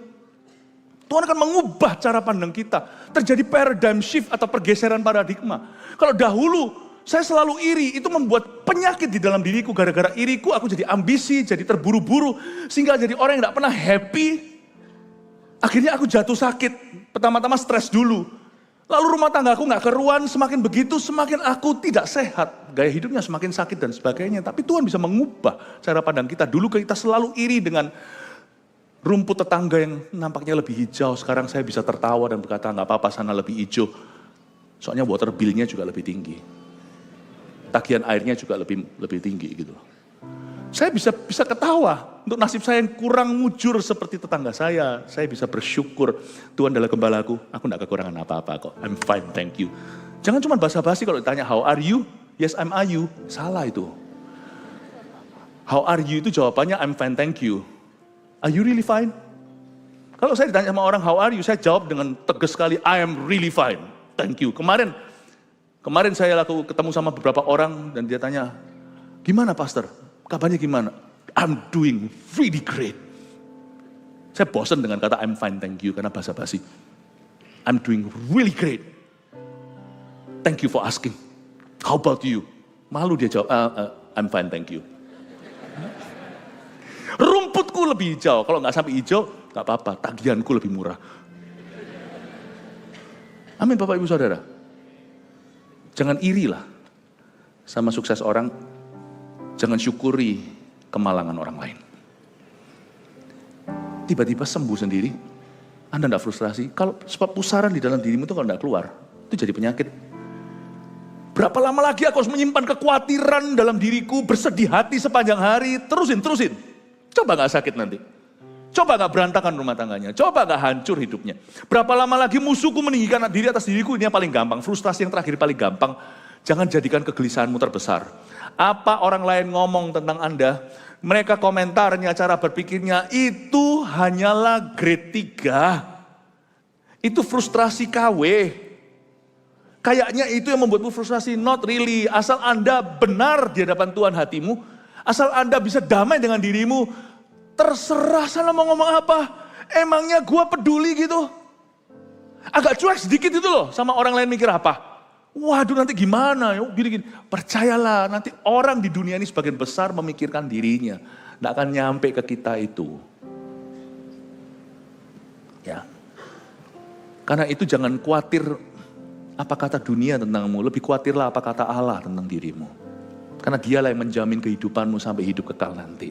Tuhan akan mengubah cara pandang kita. Terjadi paradigm shift atau pergeseran paradigma. Kalau dahulu saya selalu iri, itu membuat penyakit di dalam diriku. Gara-gara iriku aku jadi ambisi, jadi terburu-buru. Sehingga jadi orang yang tidak pernah happy. Akhirnya aku jatuh sakit, pertama-tama stres dulu. Lalu rumah tanggaku gak keruan, semakin begitu semakin aku tidak sehat. Gaya hidupnya semakin sakit dan sebagainya. Tapi Tuhan bisa mengubah cara pandang kita. Dulu kita selalu iri dengan rumput tetangga yang nampaknya lebih hijau. Sekarang saya bisa tertawa dan berkata gak apa-apa sana lebih hijau. Soalnya water bill-nya juga lebih tinggi. Tagihan airnya juga lebih tinggi gitu. Saya bisa ketawa untuk nasib saya yang kurang mujur seperti tetangga saya. Saya bisa bersyukur Tuhan adalah gembalaku. Aku tidak kekurangan apa-apa kok. I'm fine, thank you. Jangan cuma basa-basi kalau ditanya how are you? Yes, I'm are you. Salah itu. How are you itu jawabannya I'm fine, thank you. Are you really fine? Kalau saya ditanya sama orang how are you, saya jawab dengan tegas sekali I am really fine, thank you. Kemarin saya ketemu sama beberapa orang dan dia tanya, gimana pastor? Kabarnya gimana? I'm doing really great. Saya bosan dengan kata I'm fine, thank you, karena basa-basi. I'm doing really great. Thank you for asking. How about you? Malu dia jawab, I'm fine, thank you. Rumputku lebih hijau. Kalau nggak sampai hijau, nggak apa-apa. Tagihanku lebih murah. Amin Bapak Ibu Saudara. Jangan iri lah sama sukses orang, jangan syukuri kemalangan orang lain. Tiba-tiba sembuh sendiri, Anda tidak frustrasi. Kalau sebab pusaran di dalam dirimu itu kalau tidak keluar, itu jadi penyakit. Berapa lama lagi aku harus menyimpan kekhawatiran dalam diriku, bersedih hati sepanjang hari, terusin. Coba gak sakit nanti. Coba gak berantakan rumah tangganya, coba gak hancur hidupnya. Berapa lama lagi musuhku meninggikan diri atas diriku, ini yang paling gampang. Frustrasi yang terakhir paling gampang. Jangan jadikan kegelisahanmu terbesar. Apa orang lain ngomong tentang Anda, mereka komentarnya, cara berpikirnya, itu hanyalah grade 3. Itu frustrasi KW. Kayaknya itu yang membuatmu frustrasi, not really. Asal Anda benar di hadapan Tuhan hatimu, asal Anda bisa damai dengan dirimu, terserah sana mau ngomong apa. Emangnya gue peduli gitu? Agak cuek sedikit itu loh sama orang lain mikir apa. Waduh nanti gimana? Gini. Percayalah nanti orang di dunia ini sebagian besar memikirkan dirinya. Tidak akan nyampe ke kita itu. Ya. Karena itu jangan khawatir apa kata dunia tentangmu. Lebih khawatirlah apa kata Allah tentang dirimu. Karena dialah yang menjamin kehidupanmu sampai hidup kekal nanti.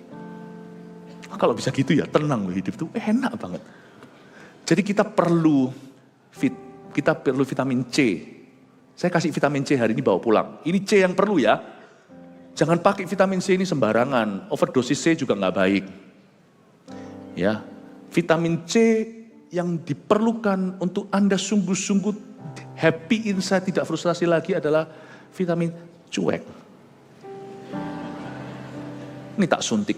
Kalau bisa gitu ya tenang loh hidup itu enak banget. Jadi kita perlu vitamin C. Saya kasih vitamin C hari ini bawa pulang. Ini C yang perlu ya. Jangan pakai vitamin C ini sembarangan. Overdosis C juga nggak baik. Ya, vitamin C yang diperlukan untuk Anda sungguh-sungguh happy inside, tidak frustrasi lagi adalah vitamin cuek. Ini tak suntik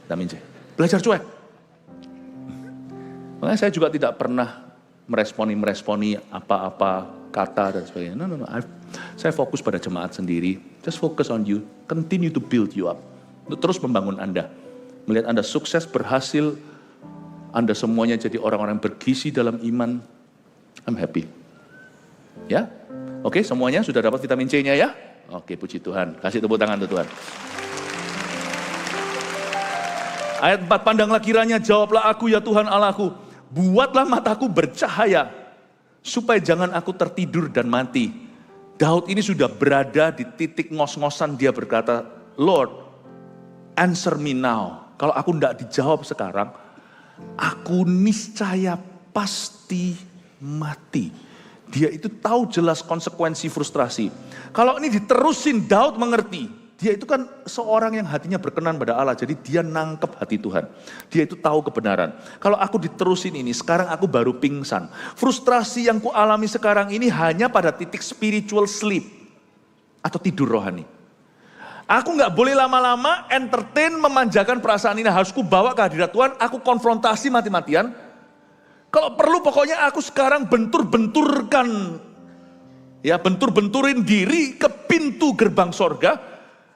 vitamin C. Belajar cuek. Makanya saya juga tidak pernah meresponi apa-apa kata dan sebagainya. No. Saya fokus pada jemaat sendiri. Just focus on you. Continue to build you up. Untuk terus membangun Anda. Melihat Anda sukses, berhasil. Anda semuanya jadi orang-orang bergizi dalam iman. I'm happy. Ya? Oke, semuanya sudah dapat vitamin C-nya ya? Oke, puji Tuhan. Kasih tepuk tangan untuk Tuhan. Ayat 4, pandanglah kiranya, jawablah aku ya Tuhan Allahku. Buatlah mataku bercahaya, supaya jangan aku tertidur dan mati. Daud ini sudah berada di titik ngos-ngosan, dia berkata, Lord, answer me now. Kalau aku tidak dijawab sekarang, aku niscaya pasti mati. Dia itu tahu jelas konsekuensi frustrasi. Kalau ini diterusin, Daud mengerti. Dia itu kan seorang yang hatinya berkenan pada Allah. Jadi dia nangkep hati Tuhan. Dia itu tahu kebenaran. Kalau aku diterusin ini, sekarang aku baru pingsan. Frustrasi yang ku alami sekarang ini hanya pada titik spiritual sleep. Atau tidur rohani. Aku gak boleh lama-lama entertain, memanjakan perasaan ini. Harus ku bawa ke hadirat Tuhan. Aku konfrontasi mati-matian. Kalau perlu pokoknya aku sekarang bentur-benturkan. Ya, bentur-benturin diri ke pintu gerbang sorga.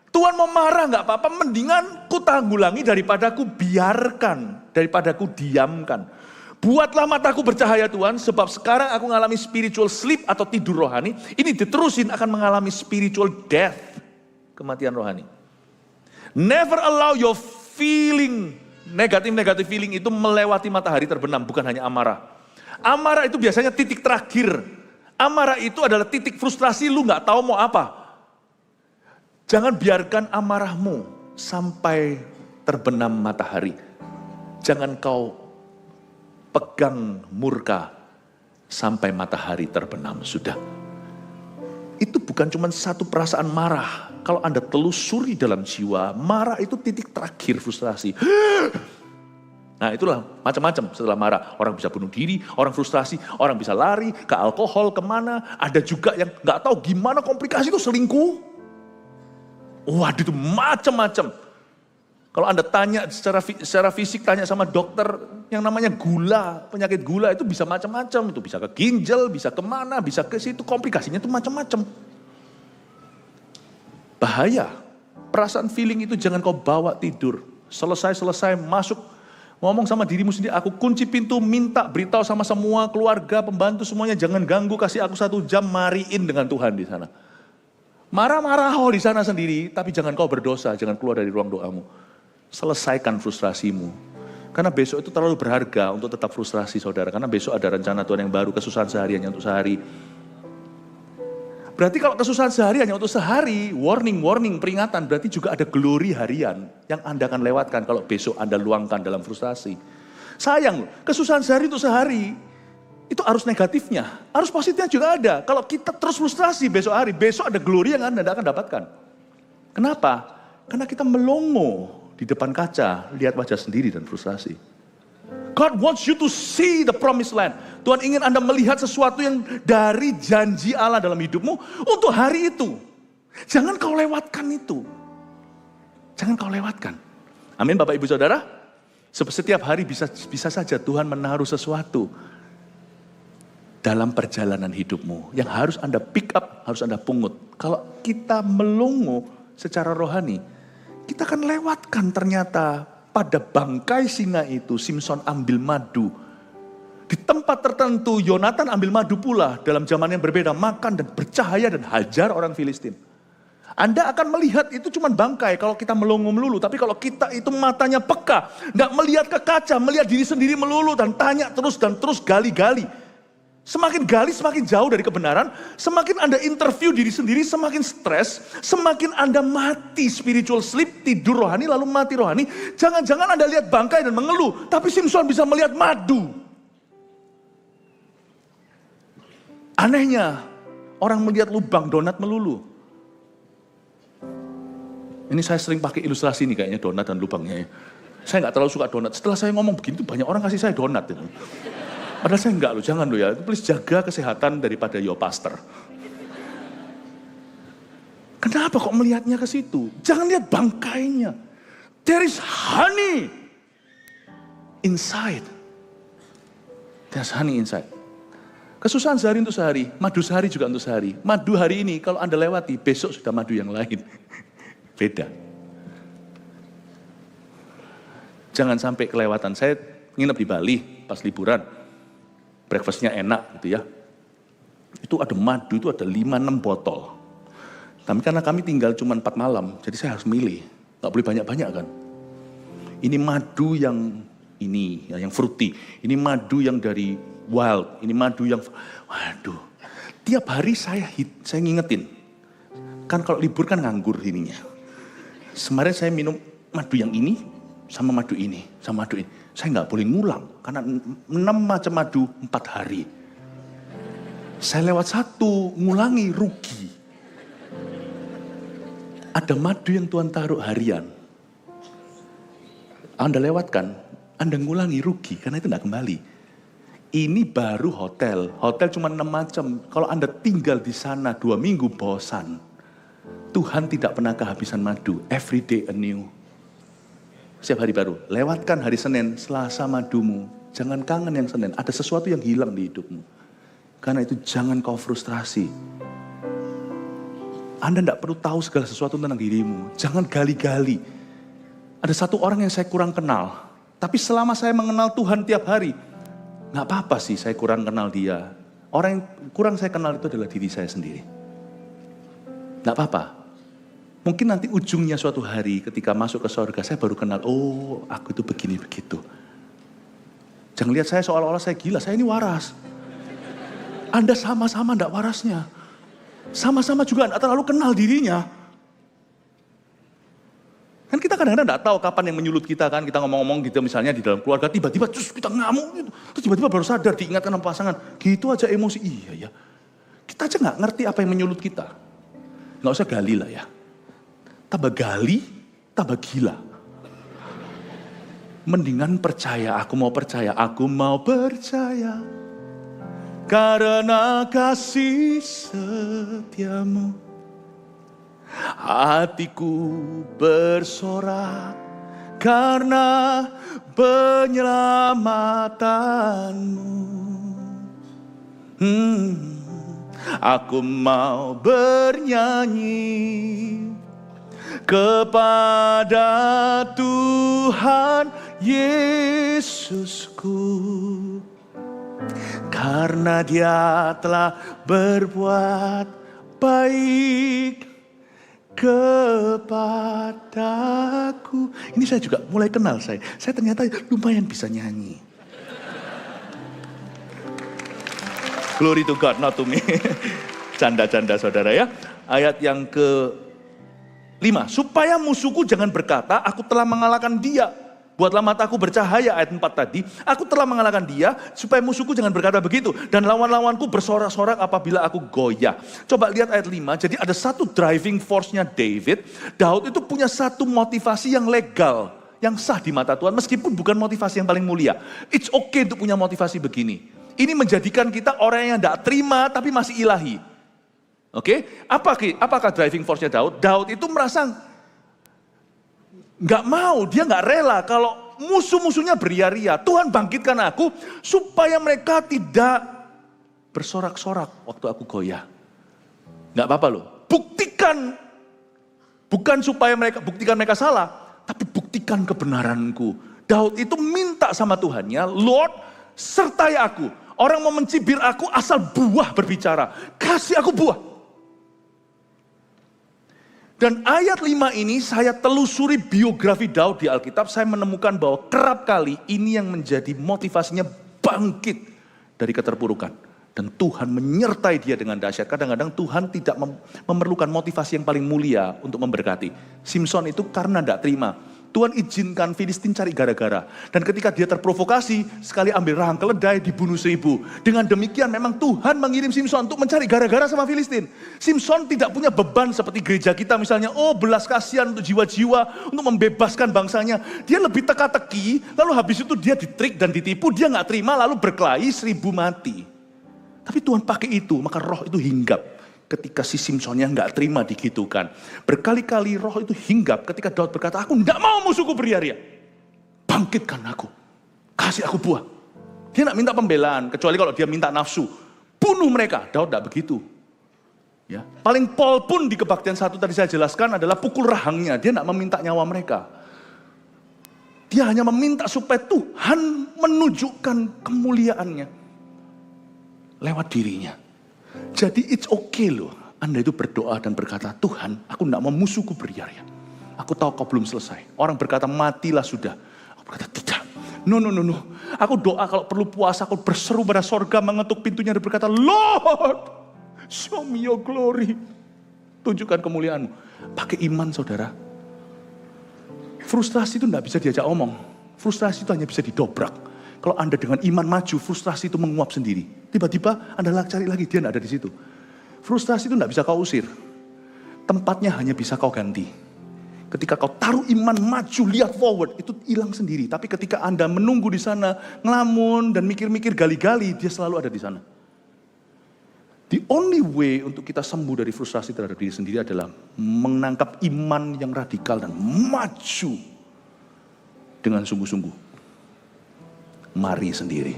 Tuhan mau marah gak apa-apa, mendingan ku tanggulangi daripada ku biarkan, daripada ku diamkan. Buatlah mataku bercahaya Tuhan, sebab sekarang aku mengalami spiritual sleep atau tidur rohani. Ini diterusin akan mengalami spiritual death, kematian rohani. Never allow your feeling, negatif feeling itu melewati matahari terbenam, bukan hanya amarah. Amarah itu biasanya titik terakhir. Amarah itu adalah titik frustrasi, lu gak tahu mau apa. Jangan biarkan amarahmu sampai terbenam matahari. Jangan kau pegang murka sampai matahari terbenam. Sudah. Itu bukan cuma satu perasaan marah. Kalau Anda telusuri dalam jiwa, marah itu titik terakhir frustrasi. Nah itulah macam-macam setelah marah. Orang bisa bunuh diri, orang frustrasi, orang bisa lari ke alkohol, kemana. Ada juga yang gak tahu gimana komplikasi itu selingkuh. Waduh itu macam-macam. Kalau Anda tanya secara fisik, tanya sama dokter yang namanya gula, penyakit gula itu bisa macam-macam. Itu bisa ke ginjal, bisa kemana, bisa ke situ, komplikasinya itu macam-macam. Bahaya. Perasaan feeling itu jangan kau bawa tidur. Selesai masuk, ngomong sama dirimu sendiri, aku kunci pintu, minta beritahu sama semua keluarga, pembantu semuanya, jangan ganggu, kasih aku 1 jam, mariin dengan Tuhan di sana. Marah-marah di sana sendiri, tapi jangan kau berdosa, jangan keluar dari ruang doamu. Selesaikan frustrasimu. Karena besok itu terlalu berharga untuk tetap frustrasi saudara. Karena besok ada rencana Tuhan yang baru, kesusahan sehariannya untuk sehari. Berarti kalau kesusahan sehari hanya untuk sehari, warning, peringatan. Berarti juga ada glory harian yang Anda akan lewatkan kalau besok Anda luangkan dalam frustasi. Sayang loh, kesusahan sehari untuk sehari, itu arus negatifnya. Arus positifnya juga ada. Kalau kita terus frustrasi besok hari, besok ada glory yang Anda akan dapatkan. Kenapa? Karena kita melongo di depan kaca, lihat wajah sendiri dan frustrasi. God wants you to see the promised land. Tuhan ingin Anda melihat sesuatu yang dari janji Allah dalam hidupmu untuk hari itu. Jangan kau lewatkan itu. Jangan kau lewatkan. Amin Bapak Ibu Saudara. Setiap hari bisa saja Tuhan menaruh sesuatu dalam perjalanan hidupmu. Yang harus Anda pick up, harus Anda pungut. Kalau kita melongo secara rohani, kita akan lewatkan ternyata pada bangkai singa itu, Simpson ambil madu. Di tempat tertentu, Yonatan ambil madu pula dalam zaman yang berbeda, makan dan bercahaya dan hajar orang Filistin. Anda akan melihat itu cuma bangkai kalau kita melongo melulu. Tapi kalau kita itu matanya peka, nggak melihat ke kaca, melihat diri sendiri melulu dan tanya terus dan terus gali-gali. Semakin gali, semakin jauh dari kebenaran, semakin Anda interview diri sendiri, semakin stres, semakin Anda mati spiritual sleep, tidur rohani, lalu mati rohani. Jangan-jangan Anda lihat bangkai dan mengeluh, tapi Simpson bisa melihat madu. Anehnya, orang melihat lubang donat melulu. Ini saya sering pakai ilustrasi ini kayaknya donat dan lubangnya ya. Saya nggak terlalu suka donat. Setelah saya ngomong begini, banyak orang kasih saya donat. Itu. Padahal saya enggak loh, jangan loh ya. Please jaga kesehatan daripada your pastor. Kenapa kok melihatnya ke situ? Jangan lihat bangkainya. There is honey inside. There's honey inside. Kesusahan sehari untuk sehari, madu sehari juga untuk sehari. Madu hari ini kalau Anda lewati, besok sudah madu yang lain. Beda. Jangan sampai kelewatan. Saya nginep di Bali pas liburan. Breakfastnya enak gitu ya. Itu ada madu, itu ada 5-6 botol. Tapi karena kami tinggal cuma 4 malam, jadi saya harus milih. Gak boleh banyak-banyak kan. Ini madu yang ini, yang fruity. Ini madu yang dari wild. Ini madu yang, waduh. Tiap hari saya ngingetin. Kan kalau libur kan nganggur ininya. Kemarin saya minum madu yang ini, sama madu ini, sama madu ini. Saya nggak boleh ngulang, karena 6 macam madu 4 hari. Saya lewat 1, ngulangi, rugi. Ada madu yang Tuhan taruh harian. Anda lewatkan, Anda ngulangi, rugi, karena itu nggak kembali. Ini baru hotel. Hotel cuma 6 macam. Kalau Anda tinggal di sana 2 minggu, bosan. Tuhan tidak pernah kehabisan madu. Every day anew. Setiap hari baru. Lewatkan hari Senin, Selasa madumu. Jangan kangen yang Senin. Ada sesuatu yang hilang di hidupmu. Karena itu jangan kau frustrasi. Anda tidak perlu tahu segala sesuatu tentang dirimu. Jangan gali-gali. Ada satu orang yang saya kurang kenal. Tapi selama saya mengenal Tuhan tiap hari, gak apa-apa sih saya kurang kenal dia. Orang yang kurang saya kenal itu adalah diri saya sendiri. Gak apa-apa. Mungkin nanti ujungnya suatu hari ketika masuk ke surga saya baru kenal, oh aku itu begini begitu. Jangan lihat saya seolah-olah saya gila, saya ini waras. Anda sama-sama enggak warasnya. Sama-sama juga enggak terlalu kenal dirinya. Kan kita kadang-kadang enggak tahu kapan yang menyulut kita kan, kita ngomong-ngomong gitu misalnya di dalam keluarga, tiba-tiba terus kita ngamuk gitu. Terus tiba-tiba baru sadar diingatkan sama pasangan, gitu aja emosi, iya ya. Kita aja enggak ngerti apa yang menyulut kita. Enggak usah gali lah ya. Tambah gali, tambah gila. Mendingan percaya, aku mau percaya. Karena kasih setiamu. Hatiku bersorak karena penyelamatanmu. Aku mau bernyanyi kepada Tuhan Yesusku, karena Dia telah berbuat baik kepadaku. Ini saya juga mulai kenal saya ternyata lumayan bisa nyanyi. Glory to God, not to me. Canda-canda saudara ya. Ayat yang ke-5. Supaya musuhku jangan berkata, aku telah mengalahkan dia. Buatlah mataku bercahaya, ayat 4 tadi. Aku telah mengalahkan dia, supaya musuhku jangan berkata begitu. Dan lawan-lawanku bersorak-sorak apabila aku goyah. Coba lihat ayat 5, jadi ada satu driving force-nya David. Daud itu punya satu motivasi yang legal, yang sah di mata Tuhan, meskipun bukan motivasi yang paling mulia. It's okay untuk punya motivasi begini. Ini menjadikan kita orang yang tidak terima, tapi masih ilahi. Oke, apakah driving force-nya Daud? Daud itu merasa nggak mau, dia nggak rela kalau musuh-musuhnya beria-ria. Tuhan bangkitkan aku supaya mereka tidak bersorak-sorak waktu aku goyah. Nggak apa-apa loh, buktikan. Bukan supaya buktikan mereka salah, tapi buktikan kebenaranku. Daud itu minta sama Tuhannya, Lord sertai aku. Orang mau mencibir aku asal buah berbicara, kasih aku buah. Dan ayat 5 ini saya telusuri biografi Daud di Alkitab, saya menemukan bahwa kerap kali ini yang menjadi motivasinya bangkit dari keterpurukan. Dan Tuhan menyertai dia dengan dahsyat. Kadang-kadang Tuhan tidak memerlukan motivasi yang paling mulia untuk memberkati. Simson itu karena tidak terima. Tuhan izinkan Filistin cari gara-gara. Dan ketika dia terprovokasi, sekali ambil rahang keledai, dibunuh 1000. Dengan demikian memang Tuhan mengirim Simson untuk mencari gara-gara sama Filistin. Simson tidak punya beban seperti gereja kita misalnya, belas kasihan untuk jiwa-jiwa, untuk membebaskan bangsanya. Dia lebih teka-teki, lalu habis itu dia ditrik dan ditipu, dia gak terima, lalu berkelahi 1000 mati. Tapi Tuhan pakai itu, maka roh itu hinggap. Ketika si Simsonnya nggak terima digitukan. Berkali-kali roh itu hinggap ketika Daud berkata, aku nggak mau musuhku beria-ria. Bangkitkan aku. Kasih aku buah. Dia nggak minta pembelaan. Kecuali kalau dia minta nafsu. Bunuh mereka. Daud nggak begitu. Ya. Paling pol pun di kebaktian 1 tadi saya jelaskan adalah pukul rahangnya. Dia nggak meminta nyawa mereka. Dia hanya meminta supaya Tuhan menunjukkan kemuliaannya. Lewat dirinya. Jadi it's okay loh, Anda itu berdoa dan berkata, Tuhan aku tidak mau musuhku beria-ria. Aku tahu kau belum selesai. Orang berkata matilah sudah. Aku berkata tidak. No. Aku doa kalau perlu puasa, aku berseru pada sorga, mengetuk pintunya dan berkata, Lord, show me your glory. Tunjukkan kemuliaanmu. Pakai iman saudara. Frustrasi itu tidak bisa diajak omong. Frustrasi itu hanya bisa didobrak. Kalau Anda dengan iman maju, frustrasi itu menguap sendiri. Tiba-tiba Anda cari lagi, dia tidak ada di situ. Frustrasi itu tidak bisa kau usir. Tempatnya hanya bisa kau ganti. Ketika kau taruh iman maju, lihat forward, itu hilang sendiri. Tapi ketika Anda menunggu di sana, ngelamun dan mikir-mikir gali-gali, dia selalu ada di sana. The only way untuk kita sembuh dari frustrasi terhadap diri sendiri adalah menangkap iman yang radikal dan maju dengan sungguh-sungguh. Mari sendiri.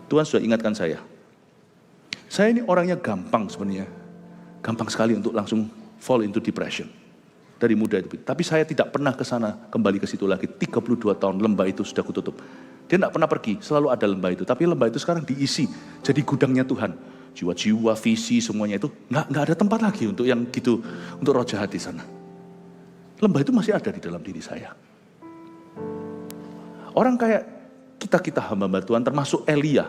Tuhan sudah ingatkan saya. Saya ini orangnya gampang sebenarnya. Gampang sekali untuk langsung fall into depression. Dari muda itu. Tapi saya tidak pernah ke sana, kembali ke situ lagi. 32 tahun lembah itu sudah kututup. Dia tidak pernah pergi, selalu ada lembah itu. Tapi lembah itu sekarang diisi. Jadi gudangnya Tuhan. Jiwa-jiwa, visi, semuanya itu. Nggak ada tempat lagi untuk yang gitu. Untuk roh jahat di sana. Lembah itu masih ada di dalam diri saya. Orang kayak kita hamba-hamba Tuhan termasuk Elia.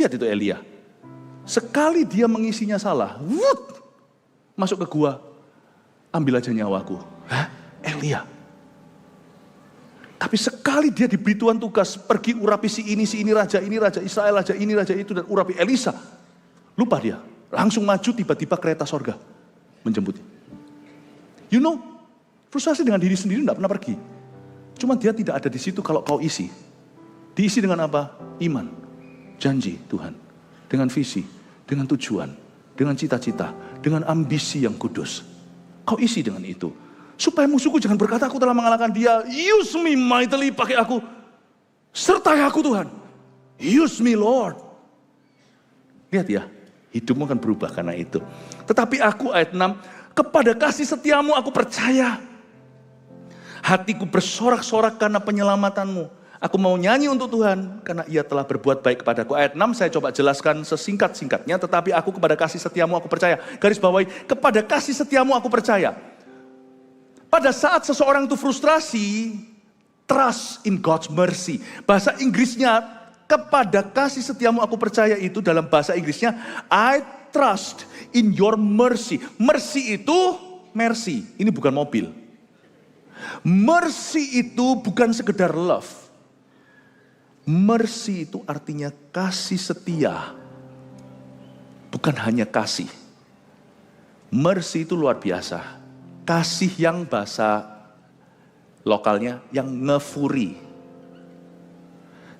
Lihat itu Elia. Sekali dia mengisinya salah, masuk ke gua, ambil aja nyawaku. Elia. Tapi sekali dia diberi Tuhan tugas, pergi urapi si ini raja Israel, raja ini, raja itu, dan urapi Elisa. Lupa dia, langsung maju tiba-tiba kereta sorga menjemput. You know, frustrasi dengan diri sendiri tidak pernah pergi. Cuma dia tidak ada di situ kalau kau isi. Diisi dengan apa? Iman, janji Tuhan, dengan visi, dengan tujuan, dengan cita-cita, dengan ambisi yang kudus. Kau isi dengan itu. Supaya musuhku jangan berkata aku telah mengalahkan dia. Use me mightily, pakai aku. Sertai aku Tuhan. Use me Lord. Lihat ya, hidupmu akan berubah karena itu. Tetapi aku, ayat 6, kepada kasih setiamu aku percaya. Hatiku bersorak-sorak karena penyelamatanmu. Aku mau nyanyi untuk Tuhan karena ia telah berbuat baik kepadaku. Ayat 6 saya coba jelaskan sesingkat-singkatnya. Tetapi aku kepada kasih setiamu aku percaya. Garis bawahi, kepada kasih setiamu aku percaya. Pada saat seseorang itu frustrasi, trust in God's mercy. Bahasa Inggrisnya kepada kasih setiamu aku percaya itu dalam bahasa Inggrisnya, I trust in your mercy. Mercy itu, mercy, ini bukan mobil. Mercy itu bukan sekedar love. Mercy itu artinya kasih setia. Bukan hanya kasih. Mercy itu luar biasa. Kasih yang bahasa lokalnya, yang ngefuri.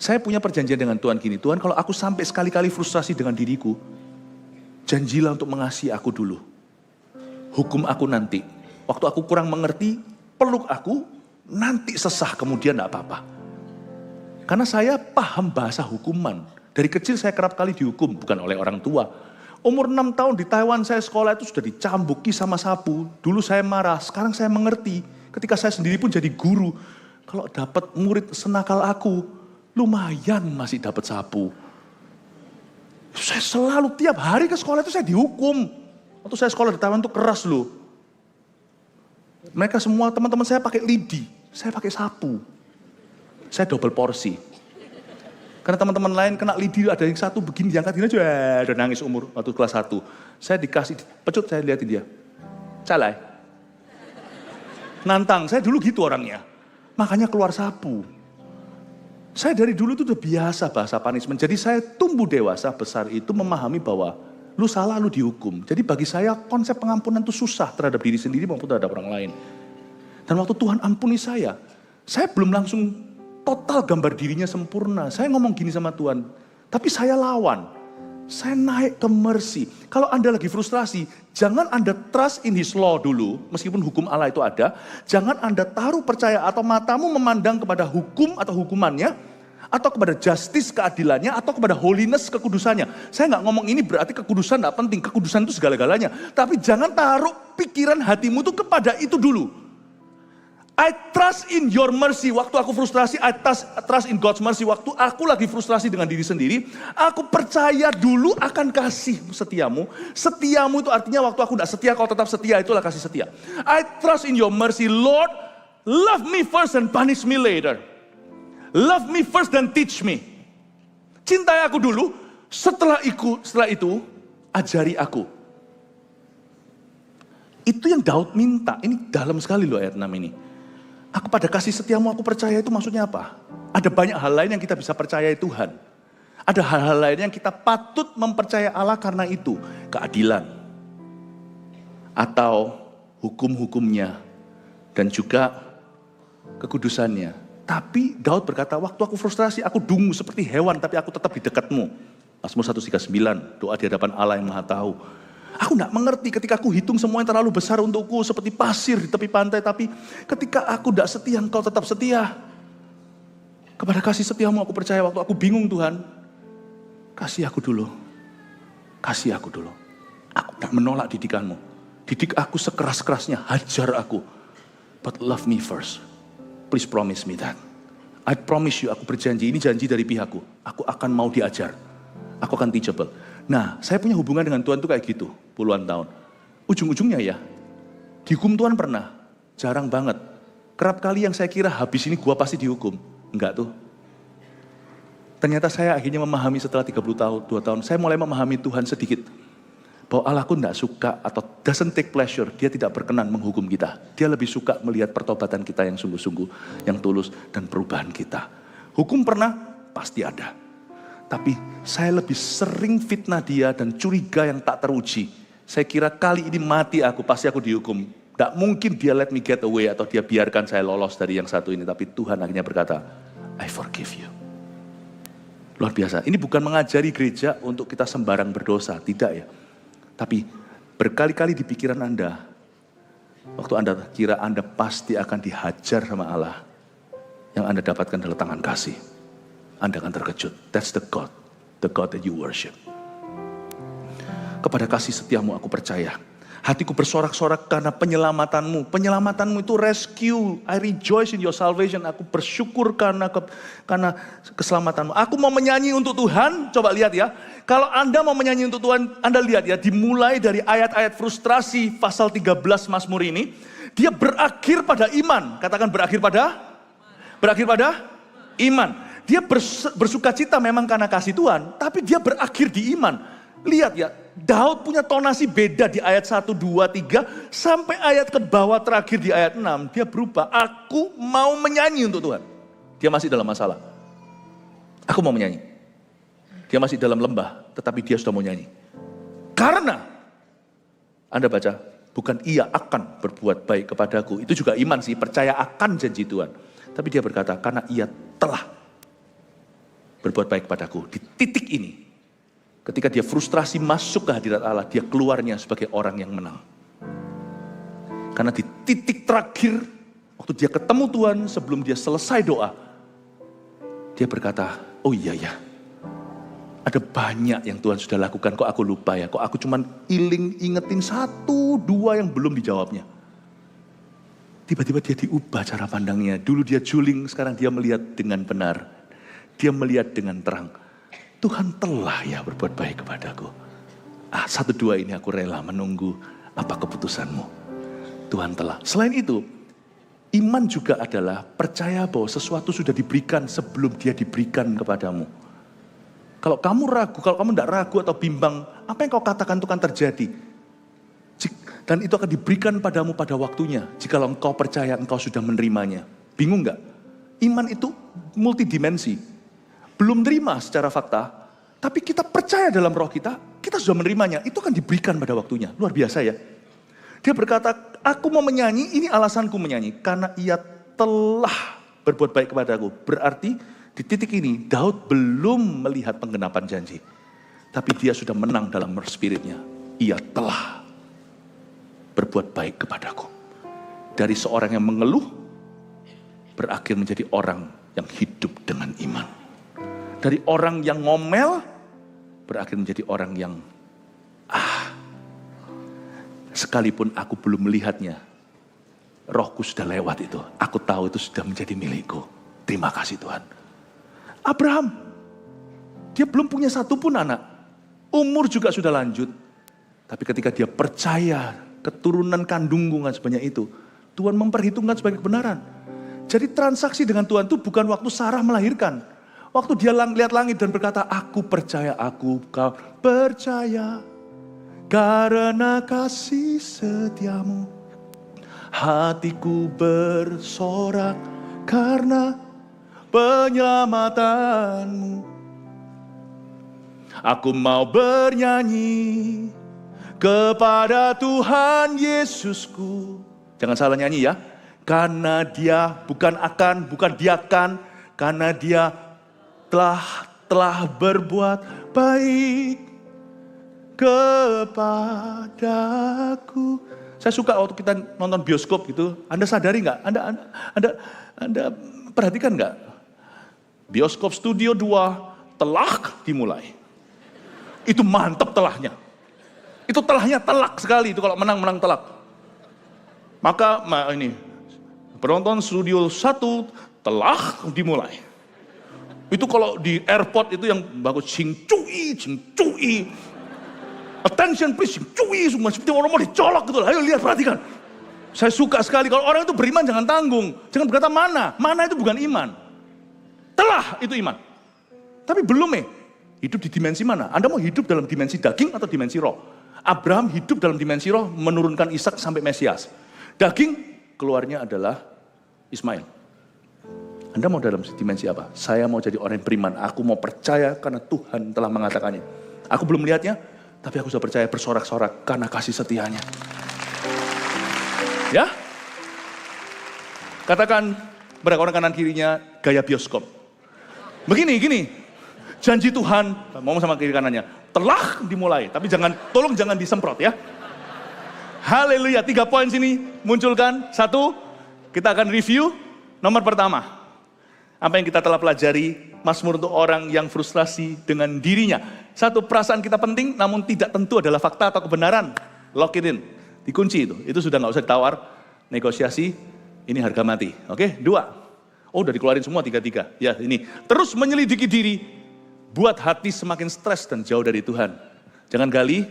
Saya punya perjanjian dengan Tuhan gini, Tuhan kalau aku sampai sekali-kali frustrasi dengan diriku, janjilah untuk mengasihi aku dulu. Hukum aku nanti. Waktu aku kurang mengerti, peluk aku, nanti sesah kemudian gak apa-apa. Karena saya paham bahasa hukuman. Dari kecil saya kerap kali dihukum, bukan oleh orang tua. Umur 6 tahun di Taiwan saya sekolah itu sudah dicambuki sama sapu. Dulu saya marah, sekarang saya mengerti. Ketika saya sendiri pun jadi guru. Kalau dapat murid senakal aku, lumayan masih dapat sapu. Saya selalu tiap hari ke sekolah itu saya dihukum. Waktu saya sekolah di Taiwan itu keras loh. Mereka semua teman-teman saya pakai lidi, saya pakai sapu. Saya double porsi. Karena teman-teman lain kena lidi, ada yang satu begini, diangkat gini aja, udah nangis umur waktu kelas 1. Saya dikasih pecut, saya liatin dia. Calai. Nantang, saya dulu gitu orangnya. Makanya keluar sapu. Saya dari dulu itu udah biasa bahasa punishment. Jadi saya tumbuh dewasa besar itu memahami bahwa lu salah, lu dihukum. Jadi bagi saya konsep pengampunan itu susah terhadap diri sendiri maupun terhadap orang lain. Dan waktu Tuhan ampuni saya belum langsung total gambar dirinya sempurna. Saya ngomong gini sama Tuhan, tapi saya lawan. Saya naik ke mercy. Kalau Anda lagi frustrasi, jangan Anda trust in His law dulu, meskipun hukum Allah itu ada. Jangan Anda taruh percaya atau matamu memandang kepada hukum atau hukumannya, atau kepada justice keadilannya, atau kepada holiness kekudusannya. Saya nggak ngomong ini berarti kekudusan nggak penting, kekudusan itu segala-galanya. Tapi jangan taruh pikiran hatimu itu kepada itu dulu. I trust in your mercy. Waktu aku frustrasi, I trust in God's mercy. Waktu aku lagi frustrasi dengan diri sendiri, aku percaya dulu akan kasih setiamu. Setiamu itu artinya waktu aku tidak setia, kau tetap setia, itulah kasih setia. I trust in your mercy, Lord. Love me first and punish me later. Love me first and teach me. Cintai aku dulu, setelah itu ajari aku. Itu yang Daud minta. Ini dalam sekali loh ayat 6 ini. Aku pada kasih setiamu aku percaya itu maksudnya apa? Ada banyak hal lain yang kita bisa percayai Tuhan. Ada hal-hal lain yang kita patut mempercayai Allah karena itu. Keadilan. Atau hukum-hukumnya. Dan juga kekudusannya. Tapi Daud berkata, waktu aku frustrasi, aku dungu seperti hewan, tapi aku tetap di dekatmu. Mazmur 139, doa di hadapan Allah yang Maha Tahu. Aku tidak mengerti ketika aku hitung semua yang terlalu besar untukku seperti pasir di tepi pantai. Tapi ketika aku tidak setia, engkau tetap setia. Kepada kasih setiamu aku percaya waktu aku bingung Tuhan. Kasih aku dulu. Kasih aku dulu. Aku tidak menolak didikanmu. Didik aku sekeras-kerasnya, hajar aku. But love me first. Please promise me that. I promise you, aku berjanji, ini janji dari pihakku. Aku akan mau diajar. Aku akan teachable. Nah, saya punya hubungan dengan Tuhan tuh kayak gitu, puluhan tahun. Ujung-ujungnya ya, dihukum Tuhan pernah, jarang banget. Kerap kali yang saya kira habis ini gua pasti dihukum. Enggak tuh. Ternyata saya akhirnya memahami setelah 30 tahun, 2 tahun, saya mulai memahami Tuhan sedikit. Bahwa Allahku enggak suka atau doesn't take pleasure, dia tidak berkenan menghukum kita. Dia lebih suka melihat pertobatan kita yang sungguh-sungguh, yang tulus, dan perubahan kita. Hukum pernah, pasti ada. Tapi saya lebih sering fitnah dia dan curiga yang tak teruji. Saya kira kali ini mati aku, pasti aku dihukum. Tidak mungkin dia let me get away atau dia biarkan saya lolos dari yang satu ini. Tapi Tuhan akhirnya berkata, I forgive you. Luar biasa. Ini bukan mengajari gereja untuk kita sembarang berdosa. Tidak ya. Tapi berkali-kali di pikiran Anda, waktu Anda kira Anda pasti akan dihajar sama Allah, yang Anda dapatkan adalah tangan kasih. Anda akan terkejut. That's the God that you worship. Kepada kasih setiamu aku percaya. Hatiku bersorak-sorak karena penyelamatanmu. Penyelamatanmu itu rescue. I rejoice in your salvation. Aku bersyukur karena keselamatanmu. Aku mau menyanyi untuk Tuhan. Coba lihat ya. Kalau Anda mau menyanyi untuk Tuhan, Anda lihat ya. Dimulai dari ayat-ayat frustrasi pasal 13 Mazmur ini. Dia berakhir pada iman. Katakan berakhir pada iman. Dia bersukacita memang karena kasih Tuhan, tapi dia berakhir di iman. Lihat ya, Daud punya tonasi beda di ayat 1, 2, 3, sampai ayat ke bawah terakhir di ayat 6, dia berubah, aku mau menyanyi untuk Tuhan. Dia masih dalam masalah. Aku mau menyanyi. Dia masih dalam lembah, tetapi dia sudah mau nyanyi. Karena, Anda baca, bukan ia akan berbuat baik kepadaku. Itu juga iman sih, percaya akan janji Tuhan. Tapi dia berkata, karena ia telah berbuat baik kepadaku. Di titik ini, ketika dia frustrasi masuk ke hadirat Allah, dia keluarnya sebagai orang yang menang. Karena di titik terakhir, waktu dia ketemu Tuhan, sebelum dia selesai doa, dia berkata, oh iya ya, ada banyak yang Tuhan sudah lakukan, kok aku lupa ya, kok aku cuman ingetin 1, 2 yang belum dijawabnya. Tiba-tiba dia diubah cara pandangnya, dulu dia juling, sekarang dia melihat dengan benar, dia melihat dengan terang. Tuhan telah ya berbuat baik kepadaku. 1, 2 ini aku rela menunggu apa keputusanmu. Tuhan telah. Selain itu, iman juga adalah percaya bahwa sesuatu sudah diberikan sebelum dia diberikan kepadamu. Kalau kamu ragu, kalau kamu tidak ragu atau bimbang, apa yang kau katakan itu akan terjadi. Dan itu akan diberikan padamu pada waktunya. Jikalau engkau percaya, engkau sudah menerimanya. Bingung nggak? Iman itu multidimensi. Belum terima secara fakta, tapi kita percaya dalam roh kita sudah menerimanya. Itu akan diberikan pada waktunya. Luar biasa ya. Dia berkata, aku mau menyanyi, ini alasanku menyanyi. Karena ia telah berbuat baik kepadaku. Berarti di titik ini, Daud belum melihat penggenapan janji. Tapi dia sudah menang dalam spiritnya. Ia telah berbuat baik kepadaku. Dari seorang yang mengeluh, berakhir menjadi orang yang hidup dengan iman. Dari orang yang ngomel, berakhir menjadi orang yang, sekalipun aku belum melihatnya, rohku sudah lewat itu. Aku tahu itu sudah menjadi milikku. Terima kasih Tuhan. Abraham, dia belum punya satu pun anak. Umur juga sudah lanjut. Tapi ketika dia percaya keturunan kandungku sebanyak itu, Tuhan memperhitungkan sebagai kebenaran. Jadi transaksi dengan Tuhan itu bukan waktu Sarah melahirkan. Waktu dia lihat langit dan berkata, aku percaya, kau percaya. Karena kasih setiamu, hatiku bersorak karena penyelamatanmu. Aku mau bernyanyi kepada Tuhan Yesusku. Jangan salah nyanyi ya. Karena dia bukan akan, bukan dia akan. Karena dia telah berbuat baik kepadaku. Saya suka waktu kita nonton bioskop gitu. Anda sadari nggak? Anda perhatikan nggak? Bioskop Studio 2 telah dimulai. Itu mantap telahnya. Itu telahnya telak sekali. Itu kalau menang telak. Maka ini penonton Studio 1 telah dimulai. Itu kalau di airport itu yang bagus cing cui. Attention please, cing cui semua seperti orang mau dicolok gitu. Ayo lihat, perhatikan. Saya suka sekali kalau orang itu beriman jangan tanggung. Jangan berkata mana itu bukan iman. Telah itu iman. Tapi belum hidup di dimensi mana? Anda mau hidup dalam dimensi daging atau dimensi roh? Abraham hidup dalam dimensi roh, menurunkan Ishak sampai Mesias. Daging keluarnya adalah Ismail. Anda mau dalam dimensi apa? Saya mau jadi orang yang beriman. Aku mau percaya karena Tuhan telah mengatakannya. Aku belum melihatnya, tapi aku sudah percaya bersorak-sorak karena kasih setianya. Ya? Katakan pada orang kanan kirinya, gaya bioskop. Begini. Janji Tuhan, ngomong sama kiri kanannya, telah dimulai. Tapi tolong jangan disemprot ya. Haleluya, 3 poin sini munculkan. 1, kita akan review. Nomor pertama, apa yang kita telah pelajari, Mazmur untuk orang yang frustrasi dengan dirinya. 1, perasaan kita penting, namun tidak tentu adalah fakta atau kebenaran. Lock it in, dikunci itu. Itu sudah gak usah ditawar, negosiasi, ini harga mati. Oke, 2. Udah dikeluarin semua 3. Ya ini, terus menyelidiki diri, buat hati semakin stres dan jauh dari Tuhan. Jangan gali,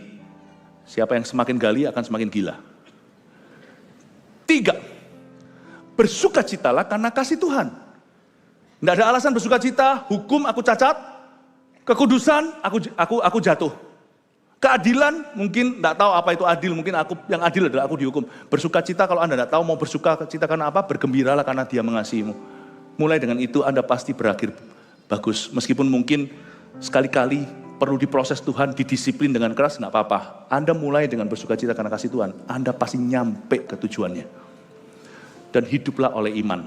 siapa yang semakin gali akan semakin gila. 3, bersukacitalah karena kasih Tuhan. Tidak ada alasan bersuka cita, hukum aku cacat, kekudusan aku jatuh. Keadilan mungkin tidak tahu apa itu adil, mungkin yang adil adalah aku dihukum. Bersuka cita kalau Anda tidak tahu mau bersuka cita karena apa, bergembiralah karena Dia mengasihimu. Mulai dengan itu Anda pasti berakhir bagus. Meskipun mungkin sekali-kali perlu diproses Tuhan, didisiplin dengan keras, tidak apa-apa. Anda mulai dengan bersuka cita karena kasih Tuhan, Anda pasti nyampe ke tujuannya. Dan hiduplah oleh iman.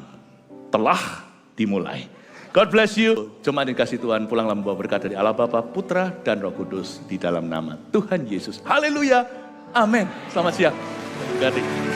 Telah dimulai. God bless you. Jemaat yang kasih Tuhan, pulanglah membawa berkat dari Allah Bapa, Putra, dan Roh Kudus di dalam nama Tuhan Yesus. Haleluya. Amin. Selamat siang. Terima kasih.